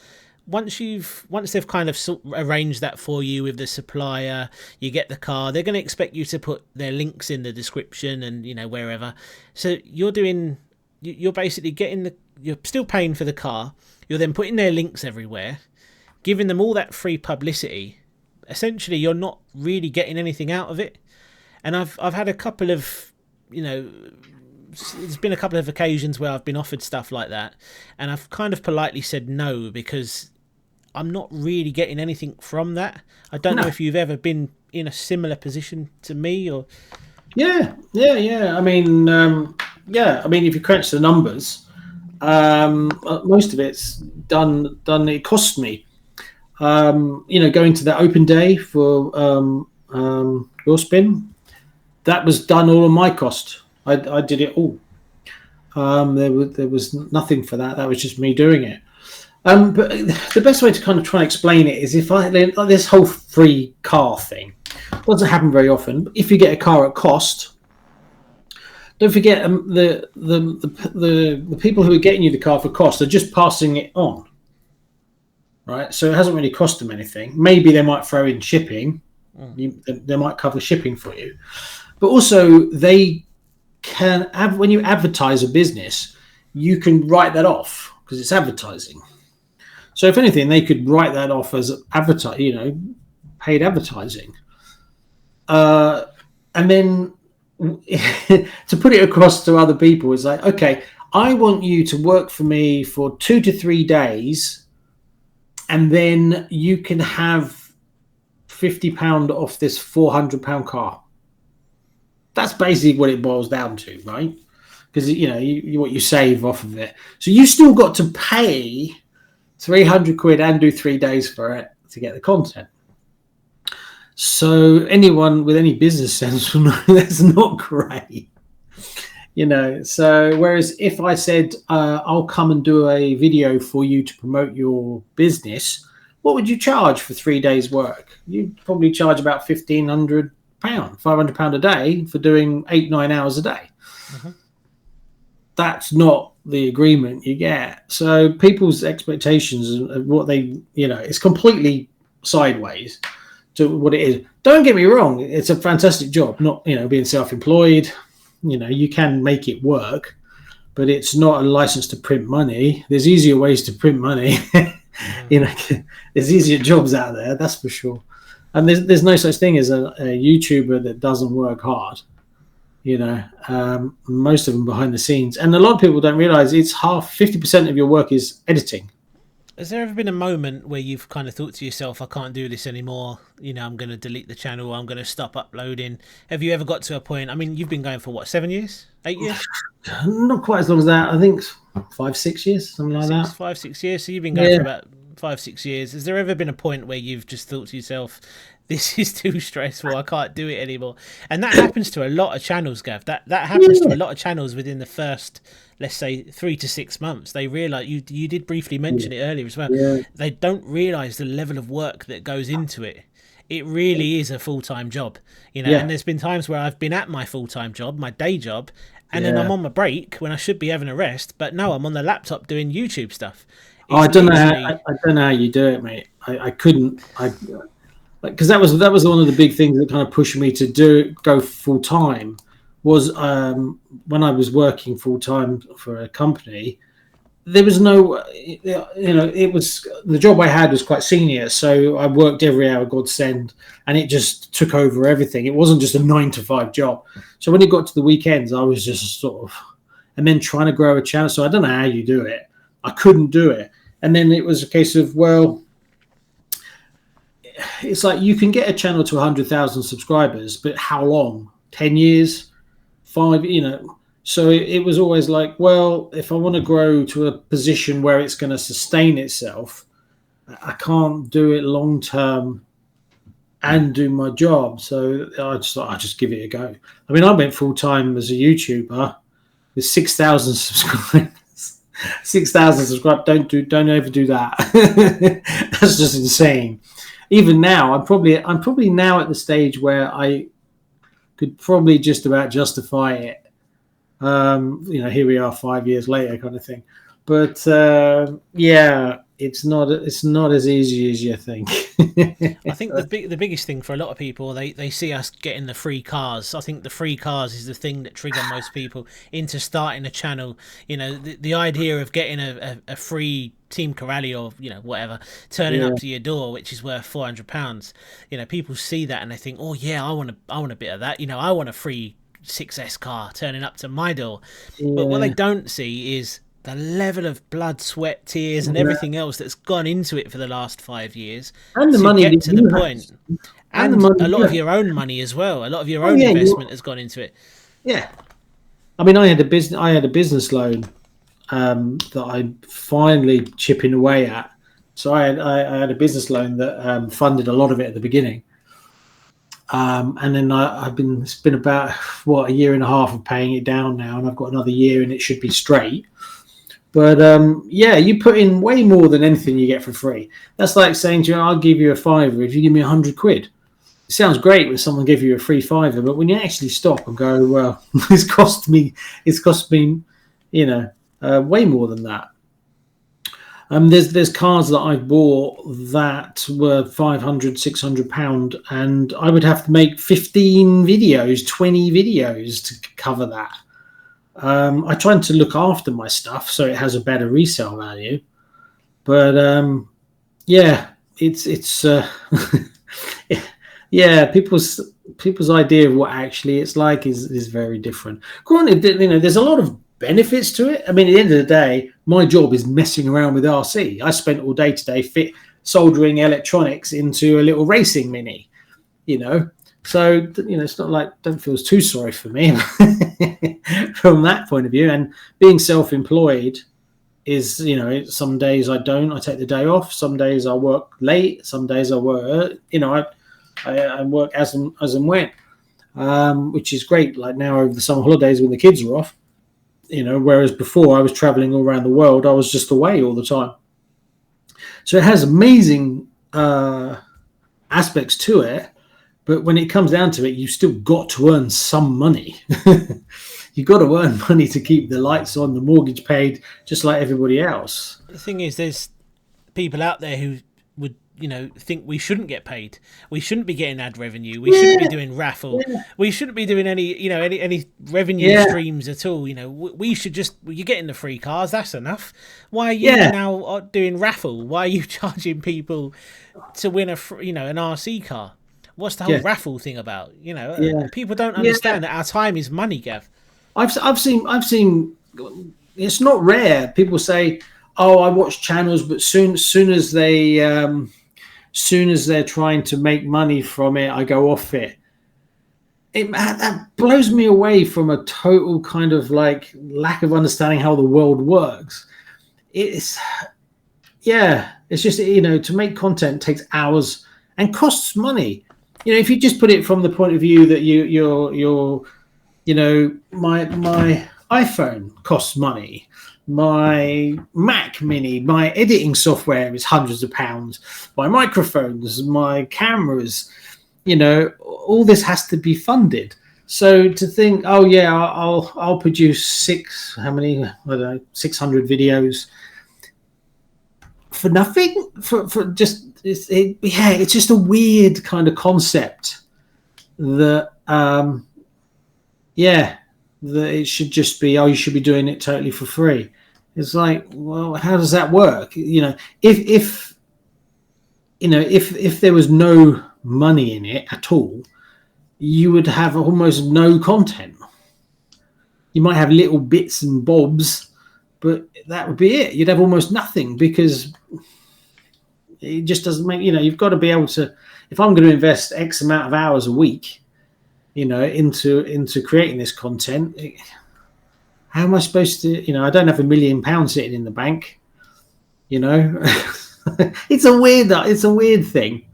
once they've kind of arranged that for you with the supplier, you get the car, they're going to expect you to put their links in the description and wherever. So you're basically you're still paying for the car. You're then putting their links everywhere, giving them all that free publicity. Essentially, you're not really getting anything out of it. And I've had a couple of, there's been a couple of occasions where I've been offered stuff like that, and I've kind of politely said no, because I'm not really getting anything from that. I don't know if you've ever been in a similar position to me, or? Yeah. I mean, if you crunch the numbers, most of it's done. It cost me, going to that open day for your spin. That was done all on my cost. I did it all. There was nothing for that. That was just me doing it. But the best way to kind of try and explain it is this whole free car thing doesn't happen very often. But if you get a car at cost, don't forget the people who are getting you the car for cost are just passing it on, right? So it hasn't really cost them anything. Maybe they might throw in shipping. They might cover shipping for you, but also they can have, when you advertise a business, you can write that off because it's advertising. So if anything, they could write that off as paid advertising. And then to put it across to other people is like, okay, I want you to work for me for 2 to 3 days, and then you can have £50 off this £400 car. That's basically what it boils down to, right? Because what you save off of it. So you still got to pay 300 quid and do 3 days for it to get the content. So anyone with any business sense will know that's not great. So whereas if I said, I'll come and do a video for you to promote your business, what would you charge for 3 days work? You'd probably charge about £1,500, £500 a day for doing 8-9 hours a day. Mm-hmm. That's not the agreement you get. So people's expectations of what it's completely sideways to what it is. Don't get me wrong, it's a fantastic job, not being self-employed. You can make it work, but it's not a license to print money. There's easier ways to print money. There's easier jobs out there, that's for sure. And there's no such thing as a YouTuber that doesn't work hard. Most of them behind the scenes. And a lot of people don't realize it's 50% of your work is editing. Has there ever been a moment where you've kind of thought to yourself, I can't do this anymore, I'm going to delete the channel, I'm going to stop uploading? Have you ever got to a point, I mean, you've been going for what, 7 years, 8 years? Not quite as long as that. I think 5-6 years, something like that. 5-6 years. So you've been going for about 5-6 years. Has there ever been a point where you've just thought to yourself, this is too stressful, I can't do it anymore? And that happens to a lot of channels, Gav. That happens to a lot of channels within the first, let's say, 3 to 6 months. They realise, you did briefly mention it earlier as well, they don't realise the level of work that goes into it. It really is a full-time job, and there's been times where I've been at my full-time job, my day job, and then I'm on my break when I should be having a rest, but no, I'm on the laptop doing YouTube stuff. I don't know how you do it, mate. I couldn't. Because that was one of the big things that kind of pushed me to go full time. Was when I was working full time for a company, there was no, it was, the job I had was quite senior, so I worked every hour God send, and it just took over everything. It wasn't just a 9-to-5 job. So when it got to the weekends, I was just sort of, and then trying to grow a channel. So I don't know how you do it. I couldn't do it. And then it was a case of, well, it's like you can get a channel to 100,000 subscribers, but how long? 10 years? 5? So it was always like, well, if I want to grow to a position where it's going to sustain itself, I can't do it long term and do my job. So I just thought I'd just give it a go. I mean, I went full time as a YouTuber with 6,000 subscribers. 6,000 subscribers. Don't ever do that. That's just insane. Even now, I'm probably now at the stage where I could probably just about justify it. Here we are 5 years later, kind of thing. But it's not as easy as you think. I think the biggest thing for a lot of people, they see us getting the free cars. I think the free cars is the thing that trigger most people into starting a channel. The idea of getting a free Team Corrali or whatever turning up to your door, which is worth £400. People see that and they think, oh yeah, I want a bit of that. I want a free 6S car turning up to my door. But what they don't see is the level of blood, sweat, tears, and everything else that's gone into it for the last 5 years, and the money get to the point. And the And money, a lot of your own money as well. A lot of your oh own yeah, investment has gone into it. yeah. I mean, I had a business loan that I finally chipping away at. So I had a business loan that funded a lot of it at the beginning, and then it's been about a year and a half of paying it down now, and I've got another year, and it should be straight. But yeah, you put in way more than anything you get for free. That's like saying to you, "I'll give you a fiver if you give me £100." It sounds great when someone gives you a free fiver, but when you actually stop and go, "Well, it's cost me, you know, way more than that." There's cars that I bought that were £500, £600, and I would have to make 15 videos, 20 videos to cover that. I try to look after my stuff so it has a better resale value, but yeah, it's yeah, people's idea of what actually it's like is very different. Granted, there's a lot of benefits to it. I mean, at the end of the day, my job is messing around with RC. I spent all day today soldering electronics into a little racing mini, So, it's not like, don't feel too sorry for me from that point of view. And being self-employed is, some days I take the day off. Some days I work late. Some days I work, I work as and when, which is great. Like now over the summer holidays when the kids are off, whereas before I was traveling all around the world, I was just away all the time. So it has amazing aspects to it. But when it comes down to it, you've still got to earn some money. You've got to earn money to keep the lights on, the mortgage paid, just like everybody else. The thing is, there's people out there who would, think we shouldn't get paid. We shouldn't be getting ad revenue. We shouldn't be doing raffle. Yeah. We shouldn't be doing any, any revenue streams at all. We should you're getting the free cars. That's enough. Why are you now doing raffle? Why are you charging people to win an RC car? What's the whole raffle thing about? People don't understand that our time is money, Gav. I've seen. It's not rare. People say, "Oh, I watch channels," but soon as they're trying to make money from it, I go off it. That blows me away from a total kind of like lack of understanding how the world works. It's just to make content takes hours and costs money. If you just put it from the point of view that my iPhone costs money, my Mac Mini, my editing software is hundreds of pounds, my microphones, my cameras, all this has to be funded. So to think, oh yeah, I'll produce 600 videos for nothing, for just. It's just a weird kind of concept that that it should just be, you should be doing it totally for free. It's like, well, how does that work? If there was no money in it at all, you would have almost no content. You might have little bits and bobs, but that would be it. You'd have almost nothing because it just doesn't make, you've got to be able to, if I'm going to invest X amount of hours a week, into creating this content, how am I supposed to, I don't have £1 million sitting in the bank, it's a weird thing.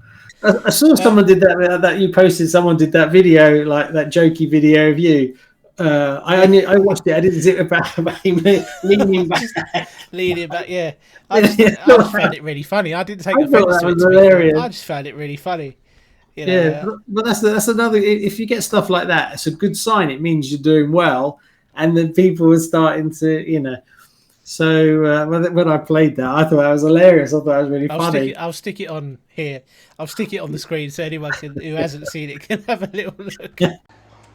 I saw someone did that you posted, someone did that video, like that jokey video of you. I watched it. I didn't see it about him leaning back. Leaning back, yeah. I just found it really funny. I didn't take offence to it. Hilarious. I just found it really funny. But that's another. If you get stuff like that, it's a good sign. It means you're doing well, and then people are starting to, So when I played that, I thought that was hilarious. I thought that was really funny. I'll stick it on here. I'll stick it on the screen so anyone who hasn't seen it can have a little look.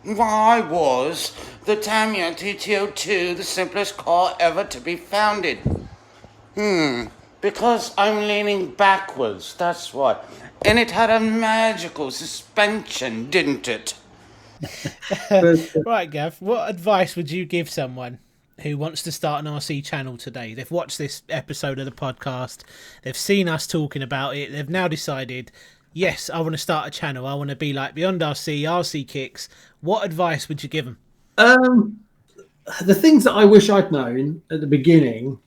Why was the Tamiya TTO2 the simplest car ever to be founded? Because I'm leaning backwards, that's why. And it had a magical suspension, didn't it? Right, Gav, what advice would you give someone who wants to start an RC channel today? They've watched this episode of the podcast, they've seen us talking about it, they've now decided, yes, I want to start a channel, I want to be like beyondRC, RCKicks, what advice would you give them? Um, the things that I wish I'd known at the beginning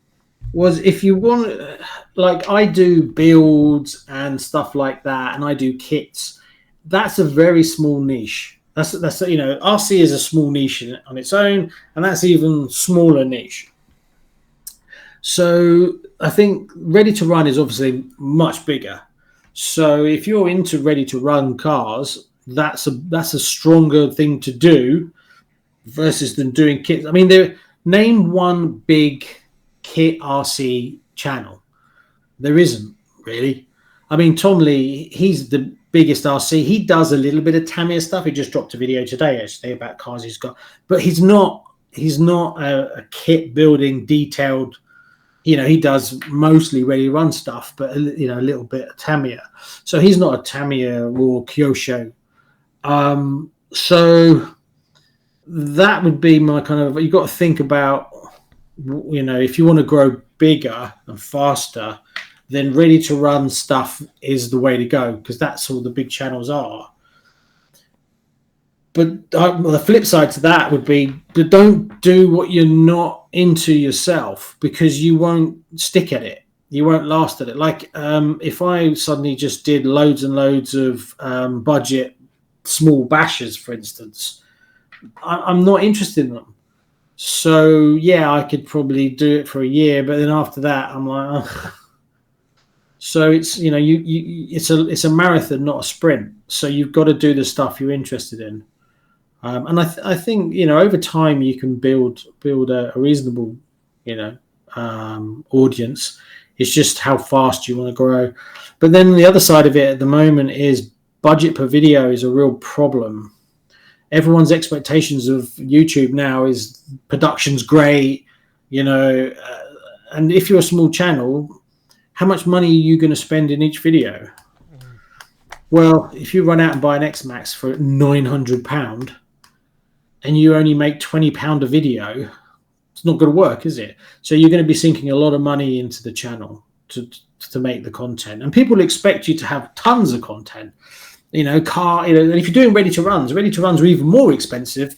was if you want, like I do builds and stuff like that, and I do kits. That's a very small niche. That's you know, RC is a small niche on its own, and that's even smaller niche. So I think ready to run is obviously much bigger. So if you're into ready to run cars, that's a stronger thing to do versus than doing kits. I mean, name one big kit RC channel. There isn't really. I mean, Tom Lee, he's the biggest RC. He does a little bit of Tamiya stuff. He just dropped a video today actually about cars he's got, but he's not a kit building detailed. You know, he does mostly ready run stuff, but you know, a little bit of Tamiya. So he's not a Tamiya or Kyosho. So that would be my kind of. You got to think about, you know, if you want to grow bigger and faster, then ready to run stuff is the way to go because that's all the big channels are. But the flip side to that would be don't do what you're not into yourself because you won't stick at it. You won't last at it. Like if I suddenly just did loads and loads of budget small bashes, for instance, I'm not interested in them. So yeah, I could probably do it for a year, but then after that, I'm like, ugh. So it's, you know, it's a marathon, not a sprint. So you've got to do the stuff you're interested in. And I think, you know, over time you can build a reasonable, you know, audience. It's just how fast you want to grow. But then the other side of it at the moment is budget per video is a real problem. Everyone's expectations of YouTube now is production's great, you know, and if you're a small channel, how much money are you going to spend in each video? Well, if you run out and buy an X-Max for £900 and you only make £20 a video, it's not going to work, is it? So you're going to be sinking a lot of money into the channel to make the content. And people expect you to have tons of content. You know, and if you're doing ready to runs are even more expensive.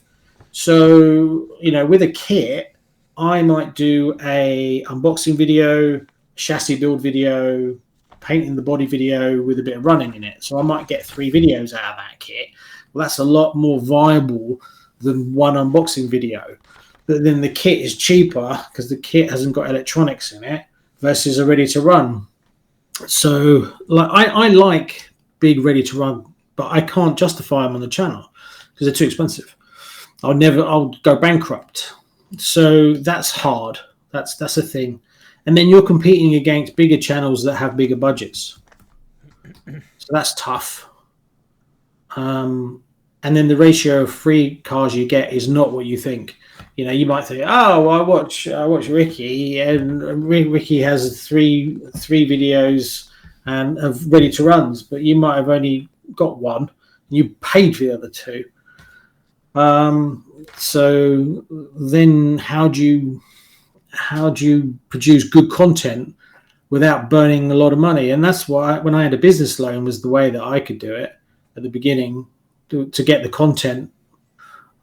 So, you know, with a kit, I might do a unboxing video, chassis build video, painting the body video with a bit of running in it. So I might get 3 videos out of that kit. Well, that's a lot more viable than one unboxing video. But then the kit is cheaper because the kit hasn't got electronics in it versus a ready to run. So like I like big ready to run, but I can't justify them on the channel because they're too expensive. I'll go bankrupt. So that's hard. That's a thing. And then you're competing against bigger channels that have bigger budgets. So that's tough. And then the ratio of free cars you get is not what you think. You know, you might think, oh, well, I watch Ricky, and Ricky has three videos and of ready to runs, but you might have only got one. And you paid for the other 2. So then how do you produce good content without burning a lot of money? And that's why when I had a business loan was the way that I could do it at the beginning to get the content.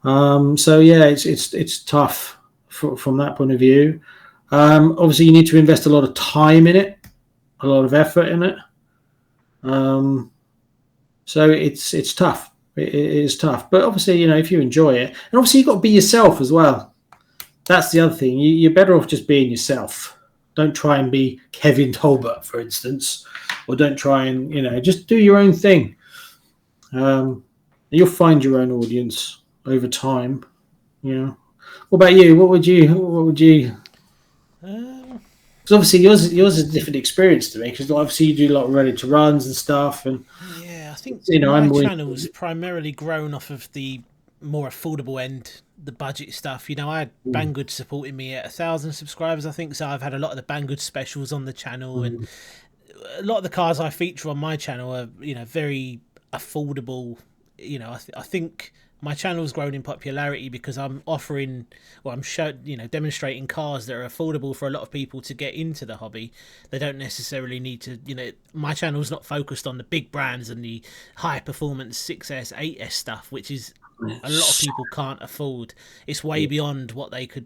So yeah, it's tough from that point of view. Obviously you need to invest a lot of time in it, a lot of effort in it. So it's tough. It is tough, but obviously, you know, if you enjoy it, and obviously you've got to be yourself as well. That's the other thing. You're better off just being yourself. Don't try and be Kevin Tolbert, for instance, or don't try and, you know, just do your own thing. You'll find your own audience over time. You know. What about you? What would you? Because obviously yours is a different experience to me. Because obviously you do a lot of ready to runs and stuff, and yeah, I think you know, my channel's primarily grown off of the more affordable end, the budget stuff. You know, I had Banggood supporting me at 1,000 subscribers, I think. So I've had a lot of the Banggood specials on the channel, and a lot of the cars I feature on my channel are, you know, very affordable. You know, I think my channel's grown in popularity because I'm offering, or I'm demonstrating cars that are affordable for a lot of people to get into the hobby. They don't necessarily need to, my channel's not focused on the big brands and the high performance 6S, 8S stuff, which is a lot of people can't afford. It's way beyond what they could,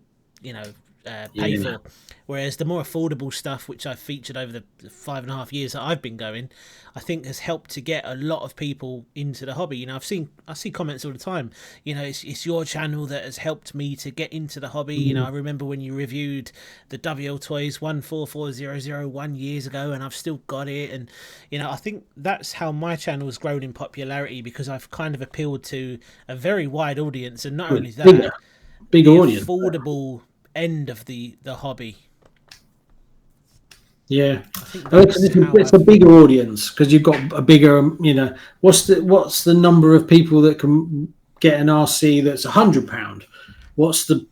pay for. Whereas the more affordable stuff, which I've featured over the 5.5 years that I've been going, I think has helped to get a lot of people into the hobby. I see comments all the time. It's your channel that has helped me to get into the hobby. I remember when you reviewed the WL Toys 144001 years ago, and I've still got it. And I think that's how my channel has grown in popularity, because I've kind of appealed to a very wide audience, and not only that, bigger audience, affordable end of the hobby. Yeah, it's a bigger audience because you've got a bigger, what's the number of people that can get an RC that's £100? What's the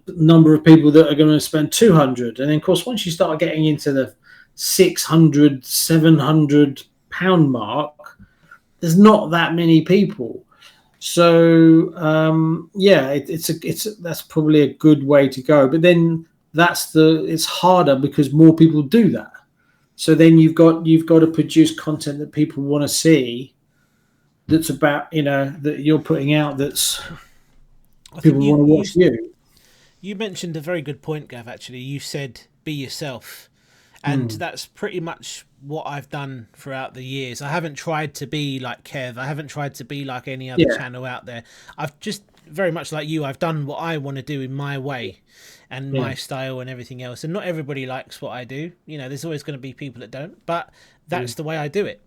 number of people that are going to spend 200? And then, of course, once you start getting into the 600, 700 pound mark, there's not that many people. So that's probably a good way to go. But then it's harder because more people do that. So then you've got to produce content that people want to see, that's about, that you're putting out, that's people want to watch you. You mentioned a very good point, Gav, actually. You said be yourself. And that's pretty much what I've done throughout the years. I haven't tried to be like Kev. I haven't tried to be like any other channel out there. I've just, very much like you, I've done what I want to do in my way and my style and everything else. And not everybody likes what I do. There's always going to be people that don't. But that's the way I do it.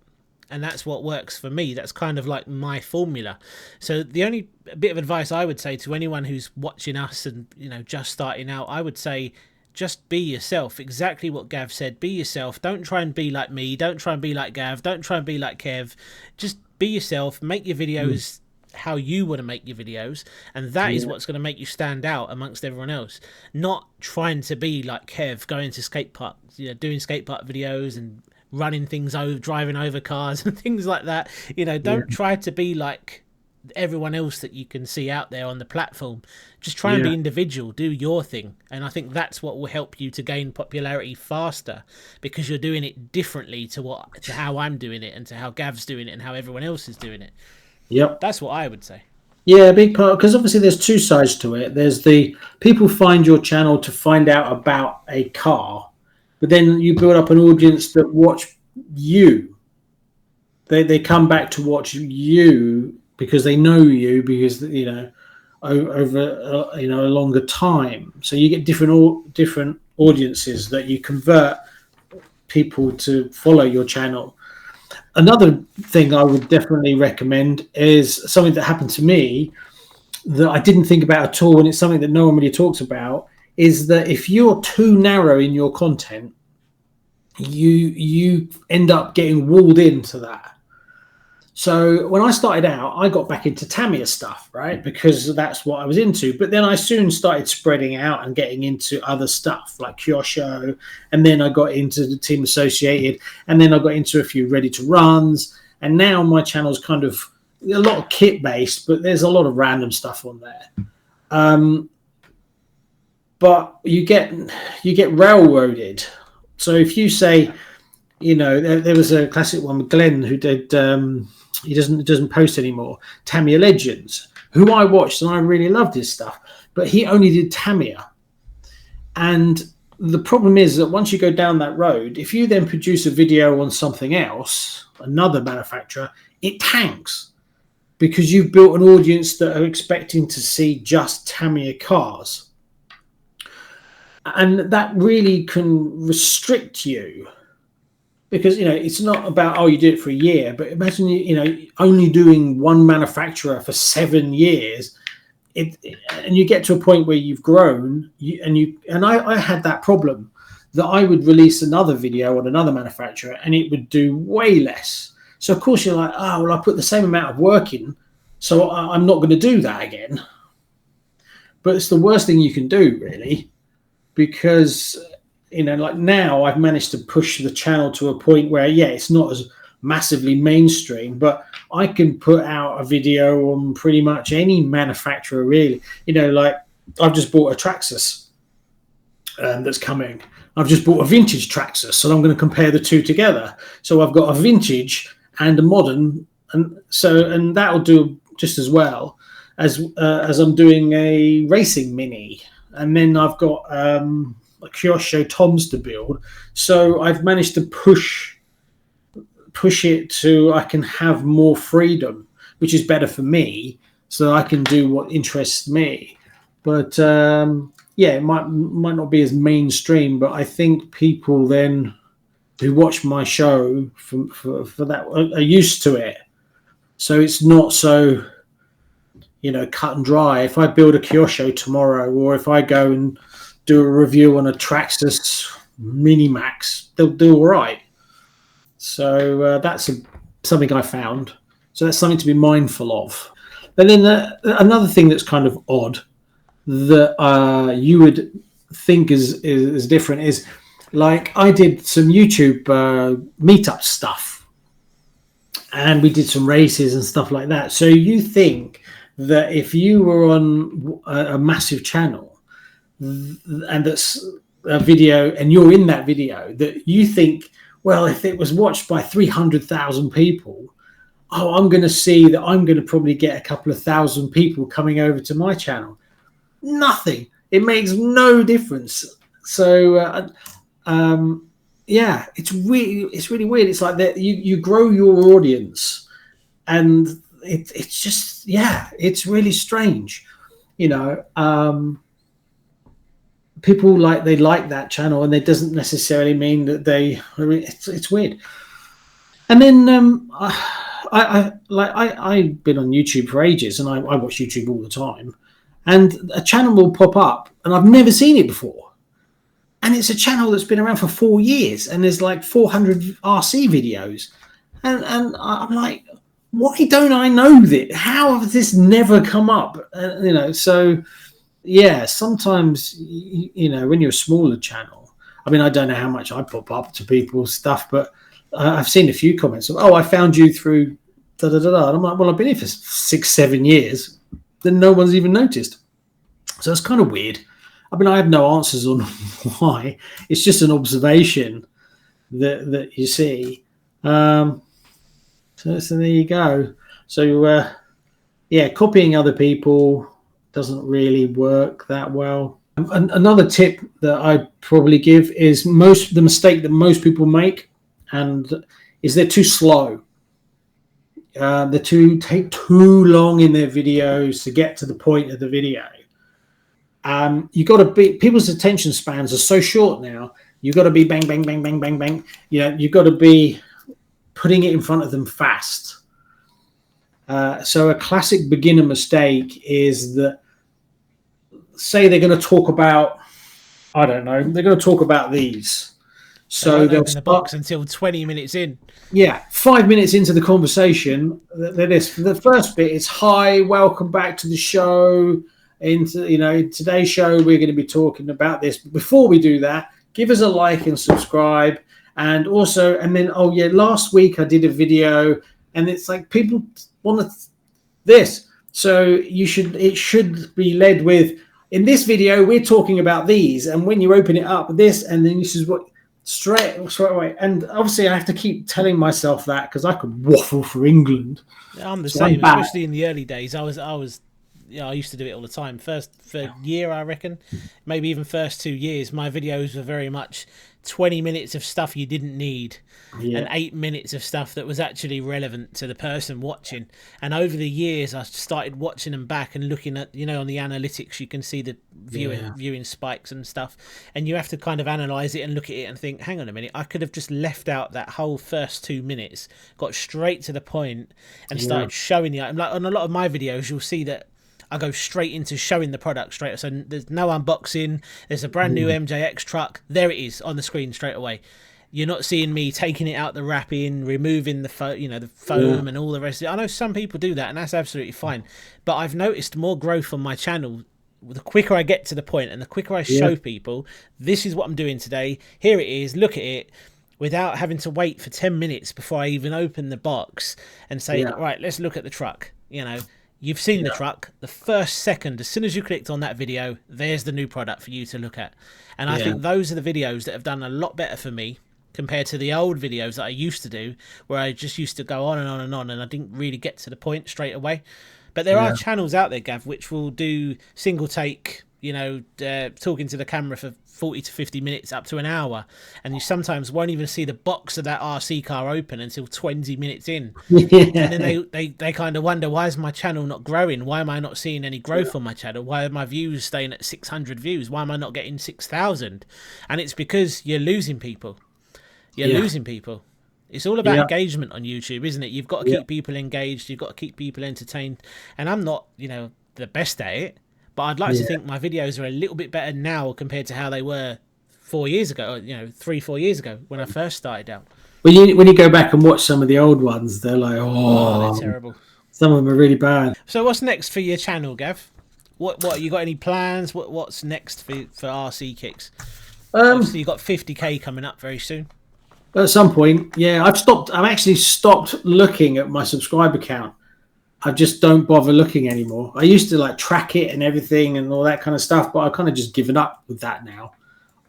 And that's what works for me. That's kind of like my formula. So the only bit of advice I would say to anyone who's watching us and, just starting out, I would say, just be yourself. Exactly what Gav said. Be yourself. Don't try and be like me. Don't try and be like Gav. Don't try and be like Kev. Just be yourself. Make your videos how you want to make your videos, and that is what's going to make you stand out amongst everyone else. Not trying to be like Kev, going to skate parks, doing skate park videos and running things over, driving over cars and things like that. Don't try to be like everyone else that you can see out there on the platform. Just try and be individual, do your thing. And I think that's what will help you to gain popularity faster, because you're doing it differently to how I'm doing it, and to how Gav's doing it, and how everyone else is doing it. Yep, that's what I would say. Yeah, a big part, because obviously there's two sides to it. There's the people find your channel to find out about a car, but then you build up an audience that watch you. They come back to watch you because they know you, because over a longer time. So you get different audiences that you convert people to follow your channel. Another thing I would definitely recommend is something that happened to me that I didn't think about at all, and it's something that no one really talks about, is that if you're too narrow in your content, you end up getting walled into that. So when I started out, I got back into Tamiya stuff, right? Because that's what I was into. But then I soon started spreading out and getting into other stuff like Kyosho. And then I got into the Team Associated. And then I got into a few ready to runs. And now my channel's kind of a lot of kit based, but there's a lot of random stuff on there. But you get railroaded. So if you say, there was a classic one with Glenn who did, he doesn't post anymore, Tamiya Legends, who I watched and I really loved his stuff, but he only did Tamiya. And the problem is that once you go down that road, if you then produce a video on something else, another manufacturer, it tanks, because you've built an audience that are expecting to see just Tamiya cars. And that really can restrict you. Because, it's not about, you did it for a year, but imagine, only doing one manufacturer for 7 years, and you get to a point where you've grown, and I had that problem, that I would release another video on another manufacturer and it would do way less. So, of course, you're like, I put the same amount of work in, so I'm not going to do that again. But it's the worst thing you can do, really, because... like now I've managed to push the channel to a point where, it's not as massively mainstream, but I can put out a video on pretty much any manufacturer, really. You know, like I've just bought a Traxxas that's coming. I've just bought a vintage Traxxas, and I'm going to compare the two together. So I've got a vintage and a modern, and that'll do just as well as I'm doing a racing mini, and then I've got a Kyosho Toms to build. So I've managed to push it to I can have more freedom, which is better for me, so I can do what interests me. But yeah, it might not be as mainstream, but I think people then who watch my show for that are used to it. So it's not so, you know, cut and dry. If I build a Kyosho tomorrow, or if I go and do a review on a Traxxas Minimax, they'll do all right. So that's something I found. So that's something to be mindful of. And then another thing that's kind of odd that you would think is different is, like, I did some YouTube meetup stuff, and we did some races and stuff like that. So you think that if you were on a massive channel and that's a video and you're in that video, that you think, well, if it was watched by 300,000 people, oh, I'm going to see that I'm going to probably get a couple of thousand people coming over to my channel. Nothing. It makes no difference. So, yeah, it's really weird. It's like that you grow your audience, and it's just, yeah, it's really strange. You know, people they like that channel, and it doesn't necessarily mean that it's weird. And then I've been on YouTube for ages, and I watch YouTube all the time. And a channel will pop up, and I've never seen it before. And it's a channel that's been around for 4 years, and there's like 400 RC videos. And I'm like, why don't I know that? How has this never come up? You know, so yeah, sometimes, you know, when you're a smaller channel, I mean, I don't know how much I pop up to people's stuff, but I've seen a few comments of, oh, I found you through da-da-da-da. And I'm like, well, I've been here for 6-7 years. Then no one's even noticed. So it's kind of weird. I mean, I have no answers on why. It's just an observation that you see. So there you go. So yeah, copying other people doesn't really work that well. Another tip that I'd probably give is the mistake that most people make, and is they're too slow. They take too long in their videos to get to the point of the video. You got to be, people's attention spans are so short now. You got to be bang, bang, bang, bang, bang, bang. You know, you got to be putting it in front of them fast. So a classic beginner mistake is that, say they're going to talk about, I don't know, they're going to talk about these. So they'll open the box until 20 minutes in. Yeah, 5 minutes into the conversation, the first bit is, hi, welcome back to the show. Today's show we're going to be talking about this. But before we do that, give us a like and subscribe. And then, oh yeah, last week I did a video, and it's like people want this. So it should be led with, in this video we're talking about these, and when you open it up, this, and then this is what. Straight away. And obviously I have to keep telling myself that, because I could waffle for England. I'm the same, especially in the early days. I used to do it all the time. First year, I reckon, maybe even first 2 years, my videos were very much 20 minutes of stuff you didn't need, and 8 minutes of stuff that was actually relevant to the person watching. And over the years, I started watching them back and looking at, on the analytics, you can see the viewing spikes and stuff, and you have to kind of analyze it and look at it and think, hang on a minute, I could have just left out that whole first 2 minutes, got straight to the point, and started showing the item. Like on a lot of my videos, you'll see that I go straight into showing the product straight. So there's no unboxing. There's a brand new MJX truck. There it is on the screen straight away. You're not seeing me taking it out the wrapping, removing the foam and all the rest of it. I know some people do that, and that's absolutely fine. But I've noticed more growth on my channel the quicker I get to the point, and the quicker I show people, this is what I'm doing today. Here it is. Look at it. without having to wait for 10 minutes before I even open the box and say, Yeah. right, let's look at the truck. You know, you've seen the truck. The first second, as soon as you clicked on that video, there's the new product for you to look at. And I think those are the videos that have done a lot better for me compared to the old videos that I used to do, where I just used to go on and on and on, and I didn't really get to the point straight away. But there are channels out there, Gav, which will do single take, you know, talking to the camera for 40 to 50 minutes up to an hour, and you sometimes won't even see the box of that RC car open until 20 minutes in. And then they kind of wonder, why is my channel not growing? Why am I not seeing any growth on my channel? Why are my views staying at 600 views? Why am I not getting 6,000? And it's because you're losing people. You're losing people. It's all about engagement on YouTube, isn't it? You've got to keep people engaged. You've got to keep people entertained. And I'm not, you know, the best at it, but I'd like to think my videos are a little bit better now compared to how they were 4 years ago, or, you know, 3-4 years ago when I first started out. When you go back and watch some of the old ones, they're like, Oh, they're terrible. Some of them are really bad. So what's next for your channel, Gav? What you got any plans? What's next for RCKicks? Obviously you got 50k coming up very soon. At some point, I've actually stopped looking at my subscriber count. I just don't bother looking anymore. I used to like track it and everything and all that kind of stuff, but I've kind of just given up with that now.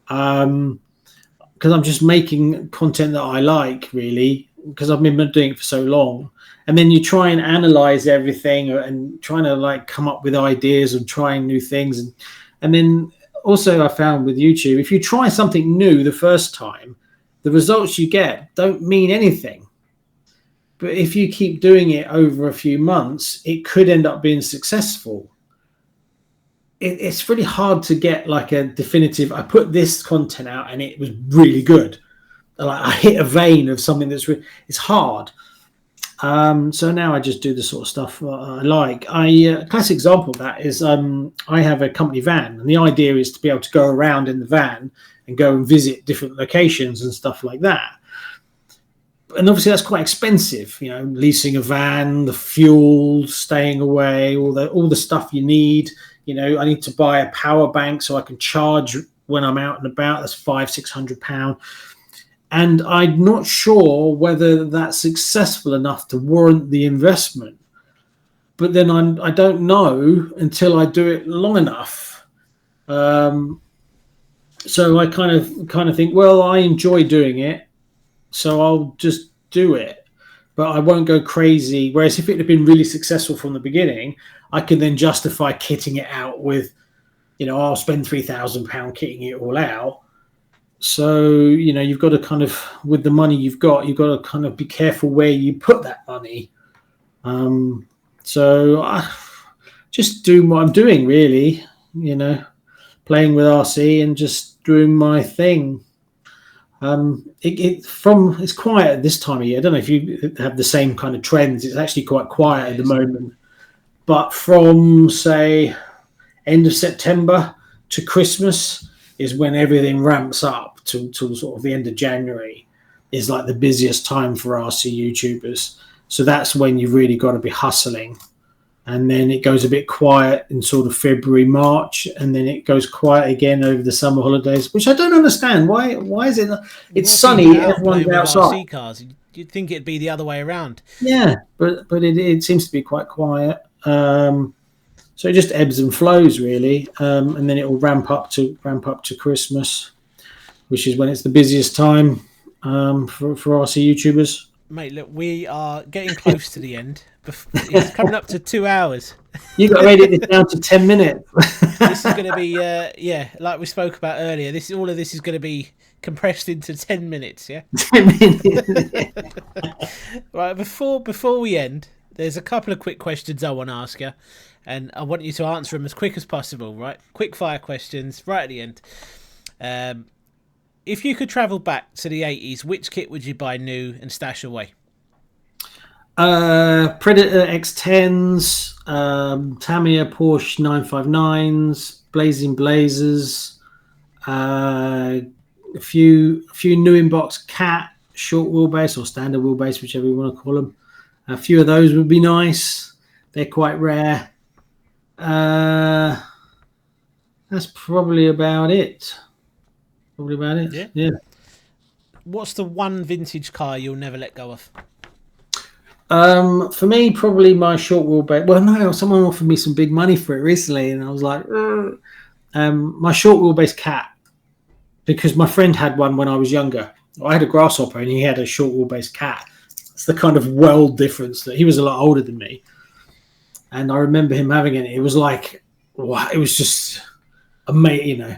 Because I'm just making content that I like, really, because I've been doing it for so long. And then you try and analyze everything and trying to like come up with ideas and trying new things. And then also I found with YouTube, if you try something new the first time, the results you get don't mean anything. But if you keep doing it over a few months, it could end up being successful. It's really hard to get like a definitive, I put this content out and it was really good. Like I hit a vein of something it's hard. So now I just do the sort of stuff I like. A classic example of that is I have a company van, and the idea is to be able to go around in the van and go and visit different locations and stuff like that. And obviously that's quite expensive, you know, leasing a van, the fuel, staying away, all the stuff you need. You know, I need to buy a power bank so I can charge when I'm out and about. That's £500-600. And I'm not sure whether that's successful enough to warrant the investment. But then I don't know until I do it long enough. So I kind of think, well, I enjoy doing it, so I'll just do it. But I won't go crazy. Whereas if it had been really successful from the beginning, I could then justify kitting it out with, you know, I'll spend £3,000 kitting it all out. So, you know, you've got to kind of, with the money you've got to kind of be careful where you put that money. So I just do what I'm doing, really, you know, playing with RC and just doing my thing. It's quiet this time of year. I don't know if you have the same kind of trends. It's actually quite quiet at the moment. But from, say, end of September to Christmas is when everything ramps up to sort of the end of January is like the busiest time for RC YouTubers. So that's when you've really got to be hustling. And then it goes a bit quiet in sort of February, March, and then it goes quiet again over the summer holidays, which I don't understand. Why is it? It's sunny, everyone's outside. RC cars. You'd think it'd be the other way around. Yeah, but it seems to be quite quiet. So it just ebbs and flows, really, and then it will ramp up to Christmas, which is when it's the busiest time for RC YouTubers. Mate, look, we are getting close to the end. It's coming up to 2 hours. You got to edit it down to 10 minutes. This is going to be, like we spoke about earlier. All of this is going to be compressed into 10 minutes. Yeah. 10 minutes. Right. Before we end, there's a couple of quick questions I want to ask you, and I want you to answer them as quick as possible. Right? Quick fire questions right at the end. If you could travel back to the 80s, which kit would you buy new and stash away? Predator X10s, Tamiya Porsche 959s, Blazing Blazers, a few new in-box Cat short wheelbase or standard wheelbase, whichever you want to call them. A few of those would be nice. They're quite rare. That's probably about it. Yeah. What's the one vintage car you'll never let go of? For me, probably my short wheelbase. Well, no, someone offered me some big money for it recently, and I was like, my short wheelbase cat, because my friend had one when I was younger. I had a grasshopper, and he had a short wheelbase cat. It's the kind of world difference that he was a lot older than me, and I remember him having it. It was like, wow, it was just amazing. You know,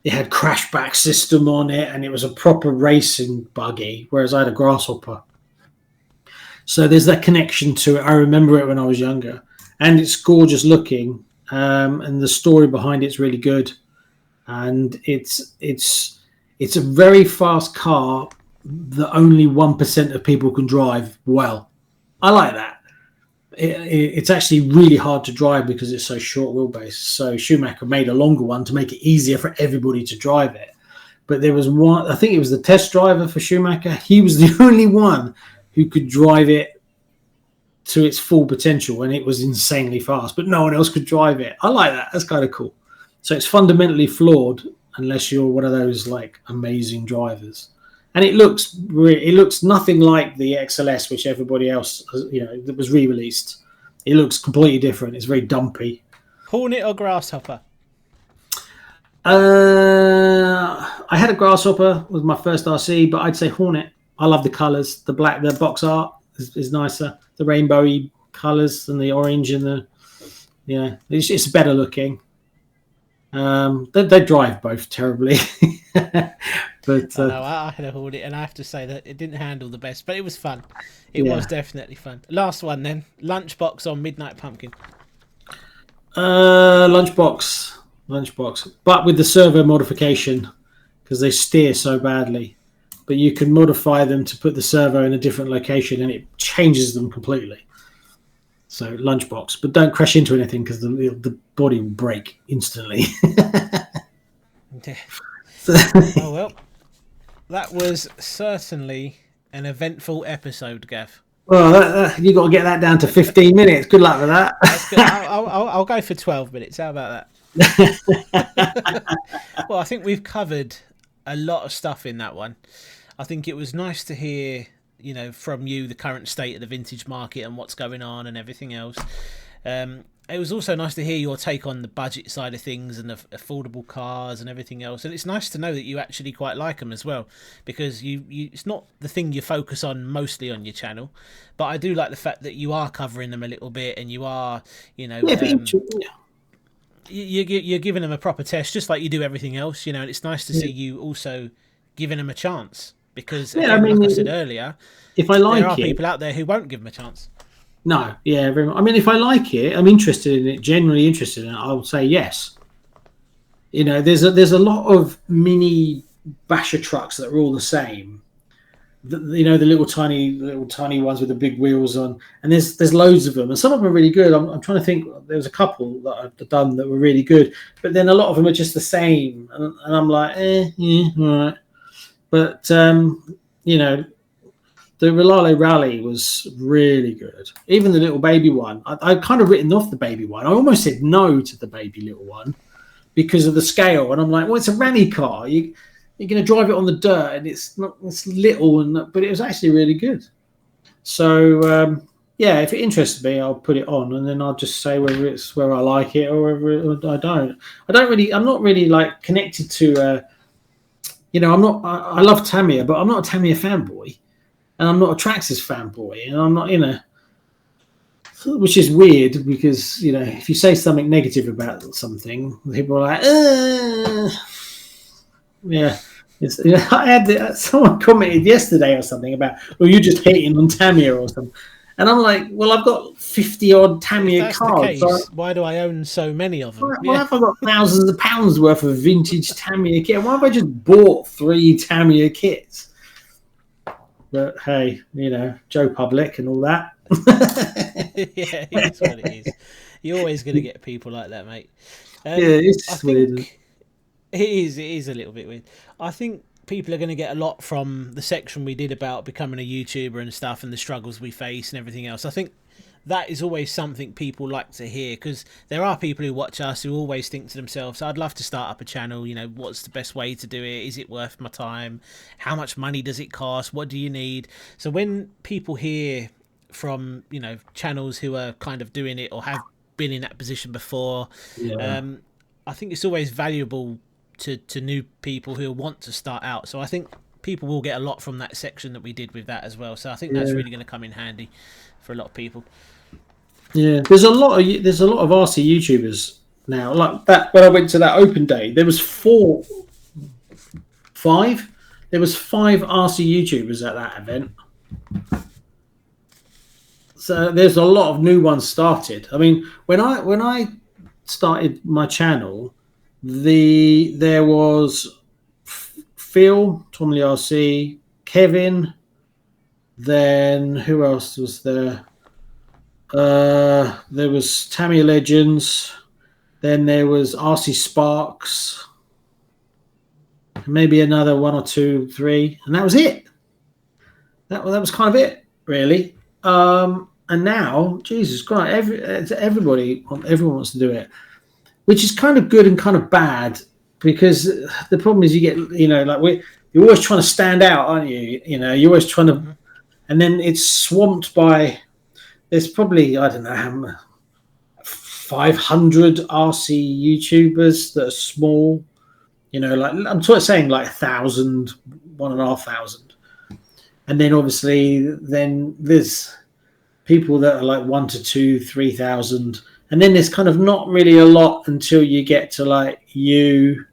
it had crashback system on it, and it was a proper racing buggy, whereas I had a grasshopper. So there's that connection to it. I remember it when I was younger, and it's gorgeous looking, and the story behind it's really good, and it's a very fast car that only 1% of people can drive well. I like that. It's actually really hard to drive because it's so short wheelbase. So Schumacher made a longer one to make it easier for everybody to drive it. But there was one, I think it was the test driver for Schumacher. He was the only one who could drive it to its full potential, and it was insanely fast, but no one else could drive it. I like that. That's kind of cool. So it's fundamentally flawed unless you're one of those like amazing drivers. And it looks nothing like the XLS, which everybody else, that was re-released. It looks completely different. It's very dumpy. Hornet or Grasshopper? I had a Grasshopper with my first RC, but I'd say Hornet. I love the colours. The black, the box art is nicer. The rainbowy colours and the orange and it's better looking. They drive both terribly. But I had a Hornet, and I have to say that it didn't handle the best, but it was fun. It was definitely fun. Last one then, Lunchbox on Midnight Pumpkin. Lunchbox, but with the servo modification because they steer so badly. But you can modify them to put the servo in a different location, and it changes them completely. So Lunchbox, but don't crash into anything because the body will break instantly. Oh well, that was certainly an eventful episode, Gav. Well, you got to get that down to 15 minutes. Good luck with that. I'll go for 12 minutes. How about that? Well, I think we've covered a lot of stuff in that one. I think it was nice to hear, from you, the current state of the vintage market and what's going on and everything else. It was also nice to hear your take on the budget side of things and the affordable cars and everything else. And it's nice to know that you actually quite like them as well, because it's not the thing you focus on mostly on your channel, but I do like the fact that you are covering them a little bit, and you are, you're giving them a proper test, just like you do everything else, and it's nice to see you also giving them a chance, because again, like I said earlier, if I like there are people out there who won't give them a chance. No, yeah, very much. I mean, if I like it, I'm interested in it, genuinely interested in it, I'll say yes. There's a lot of mini basher trucks that are all the same. The little tiny ones with the big wheels on, and there's loads of them, and some of them are really good. I'm trying to think. There was a couple that I've done that were really good, but then a lot of them are just the same, and I'm like, all right. But the Relale Rally was really good. Even the little baby one, I'd kind of written off the baby one. I almost said no to the baby little one because of the scale, and I'm like, well, it's a rally car. You're going to drive it on the dirt, and it's little, but it was actually really good. So if it interests me, I'll put it on, and then I'll just say whether it's where I like it or whether I don't. I'm not really like connected to. I love Tamiya, but I'm not a Tamiya fanboy, and I'm not a Traxxas fanboy, and I'm not which is weird because if you say something negative about something, people are like, yeah. I had someone commented yesterday or something about, well, you're just hating on Tamiya or something, and I'm like, well, I've got 50 odd Tamiya cars. Why do I own so many of them? Why have I got thousands of pounds worth of vintage Tamiya kit? Why have I just bought 3 Tamiya kits? But hey, Joe Public and all that. Yeah, that's what it is. You're always going to get people like that, mate. It's weird. It is a little bit weird. I think people are going to get a lot from the section we did about becoming a YouTuber and stuff, and the struggles we face and everything else. I think that is always something people like to hear, because there are people who watch us who always think to themselves, I'd love to start up a channel, you know, what's the best way to do it? Is it worth my time? How much money does it cost? What do you need? So when people hear from, you know, channels who are kind of doing it or have been in that position before, I think it's always valuable to new people who want to start out. So I think people will get a lot from that section that we did with that as well. So I think that's really going to come in handy for a lot of people. Yeah, there's a lot of RC YouTubers now. Like that, when I went to that open day, there was five RC YouTubers at that event. So there's a lot of new ones started. I mean, when I started my channel, there was Phil, Tamiya RC, Kevin, then who else was there? There was Tamiya Legends, then there was RC Sparks, maybe another 1 or 2, 3, and that was it. That was kind of it, really. And now, Jesus Christ, everyone wants to do it, which is kind of good and kind of bad, because the problem is you get, you know, like you're always trying to stand out, aren't you? You know, you're always trying to, and then it's swamped by, there's probably, I don't know, 500 RC YouTubers that are small, you know, like I'm saying like 1,000, 1,500. And then obviously then there's people that are like 1 to 2, 3,000. And then there's kind of not really a lot until you get to like you,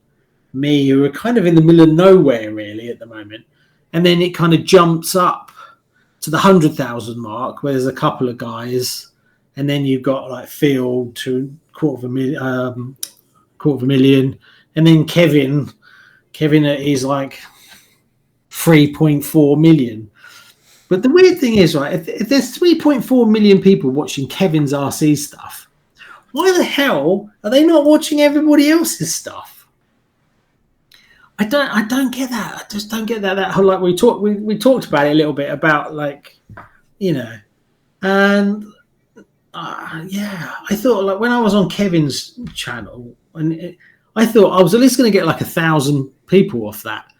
me, who are kind of in the middle of nowhere really at the moment. And then it kind of jumps up to the 100,000 mark, where there's a couple of guys. And then you've got like Phil to quarter of a million. And then Kevin is like 3.4 million. But the weird thing is, right, if there's 3.4 million people watching Kevin's RC stuff, why the hell are they not watching everybody else's stuff? I don't get that. I just don't get that. That whole, like we talked about it a little bit about, like, you know, and I thought, like, when I was on Kevin's channel, and I thought I was at least going to get like 1,000 people off that.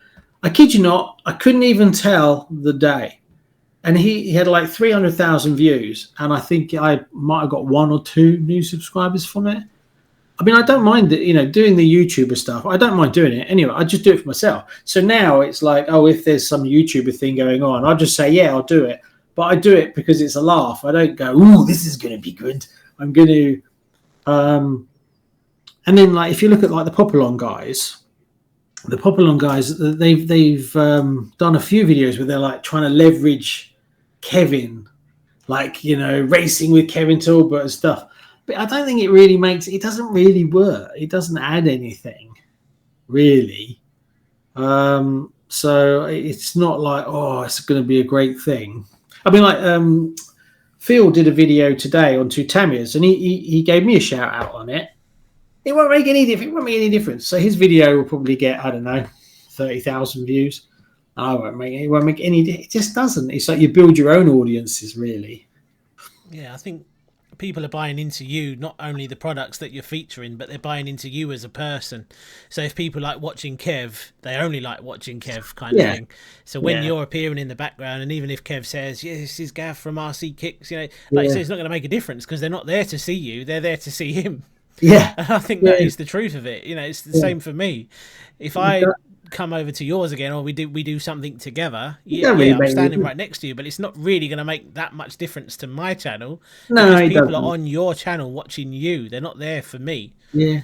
I kid you not, I couldn't even tell the day. And he had like 300,000 views, and I think I might have got 1 or 2 new subscribers from it. I mean, I don't mind it, you know, doing the YouTuber stuff. I don't mind doing it anyway. I just do it for myself. So now it's like, oh, if there's some YouTuber thing going on, I'll just say, yeah, I'll do it. But I do it because it's a laugh. I don't go, ooh, this is going to be good. I'm going to. And then, like, if you look at like the Populon guys, they've done a few videos where they're like trying to leverage Kevin, like, you know, racing with Kevin Talbot and stuff. But I don't think it doesn't really work. It doesn't add anything, really. So it's not like, oh, it's going to be a great thing. I mean, like, Phil did a video today on 2 Tamiyas, and he gave me a shout out on it. It won't make any difference. So his video will probably get, I don't know, 30,000 views. It won't make any. It just doesn't. It's like you build your own audiences, really. Yeah, I think people are buying into you, not only the products that you're featuring, but they're buying into you as a person. So if people like watching Kev, they only like watching Kev, kind of thing. So when you're appearing in the background, and even if Kev says, yeah, this is Gav from RCKicks, you know, like you say, it's not going to make a difference, because they're not there to see you, they're there to see him. Yeah. And I think that is the truth of it. You know, it's the same for me. If I come over to yours again, or we do something together, I'm standing right next to you, but it's not really going to make that much difference to my channel. No, because people are on your channel watching you. They're not there for me. Yeah.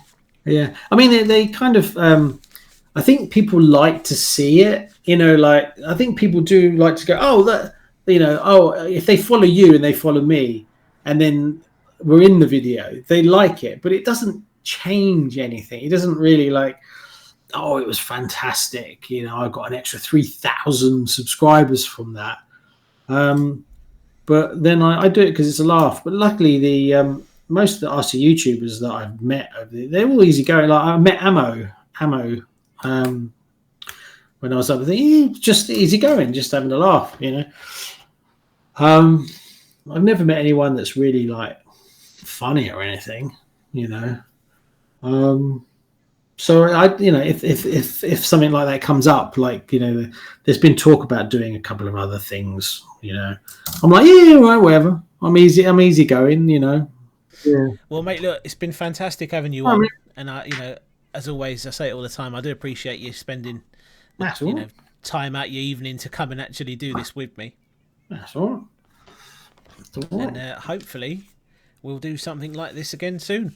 I mean, they kind of. I think people like to see it. You know, like, I think people do like to go, oh, that, you know, oh, if they follow you and they follow me, and then we're in the video, they like it, but it doesn't change anything. It doesn't really, like, oh, it was fantastic, you know, I got an extra 3,000 subscribers from that. But then I do it because it's a laugh. But luckily, the most of the RC YouTubers that I've met, they're all easygoing. Like, I met Ammo when I was up there, just easygoing, just having a laugh, you know. I've never met anyone that's really like funny or anything, you know. So if something like that comes up, like, you know, there's been talk about doing a couple of other things, you know, I'm like, yeah, right, whatever. I'm easy going, you know. Yeah. Well, mate, look, it's been fantastic having you I on, mean, and as always, I say it all the time. I do appreciate you spending, that's all right. time out your evening to come and actually do this with me. That's all right. That's all right. And hopefully, we'll do something like this again soon.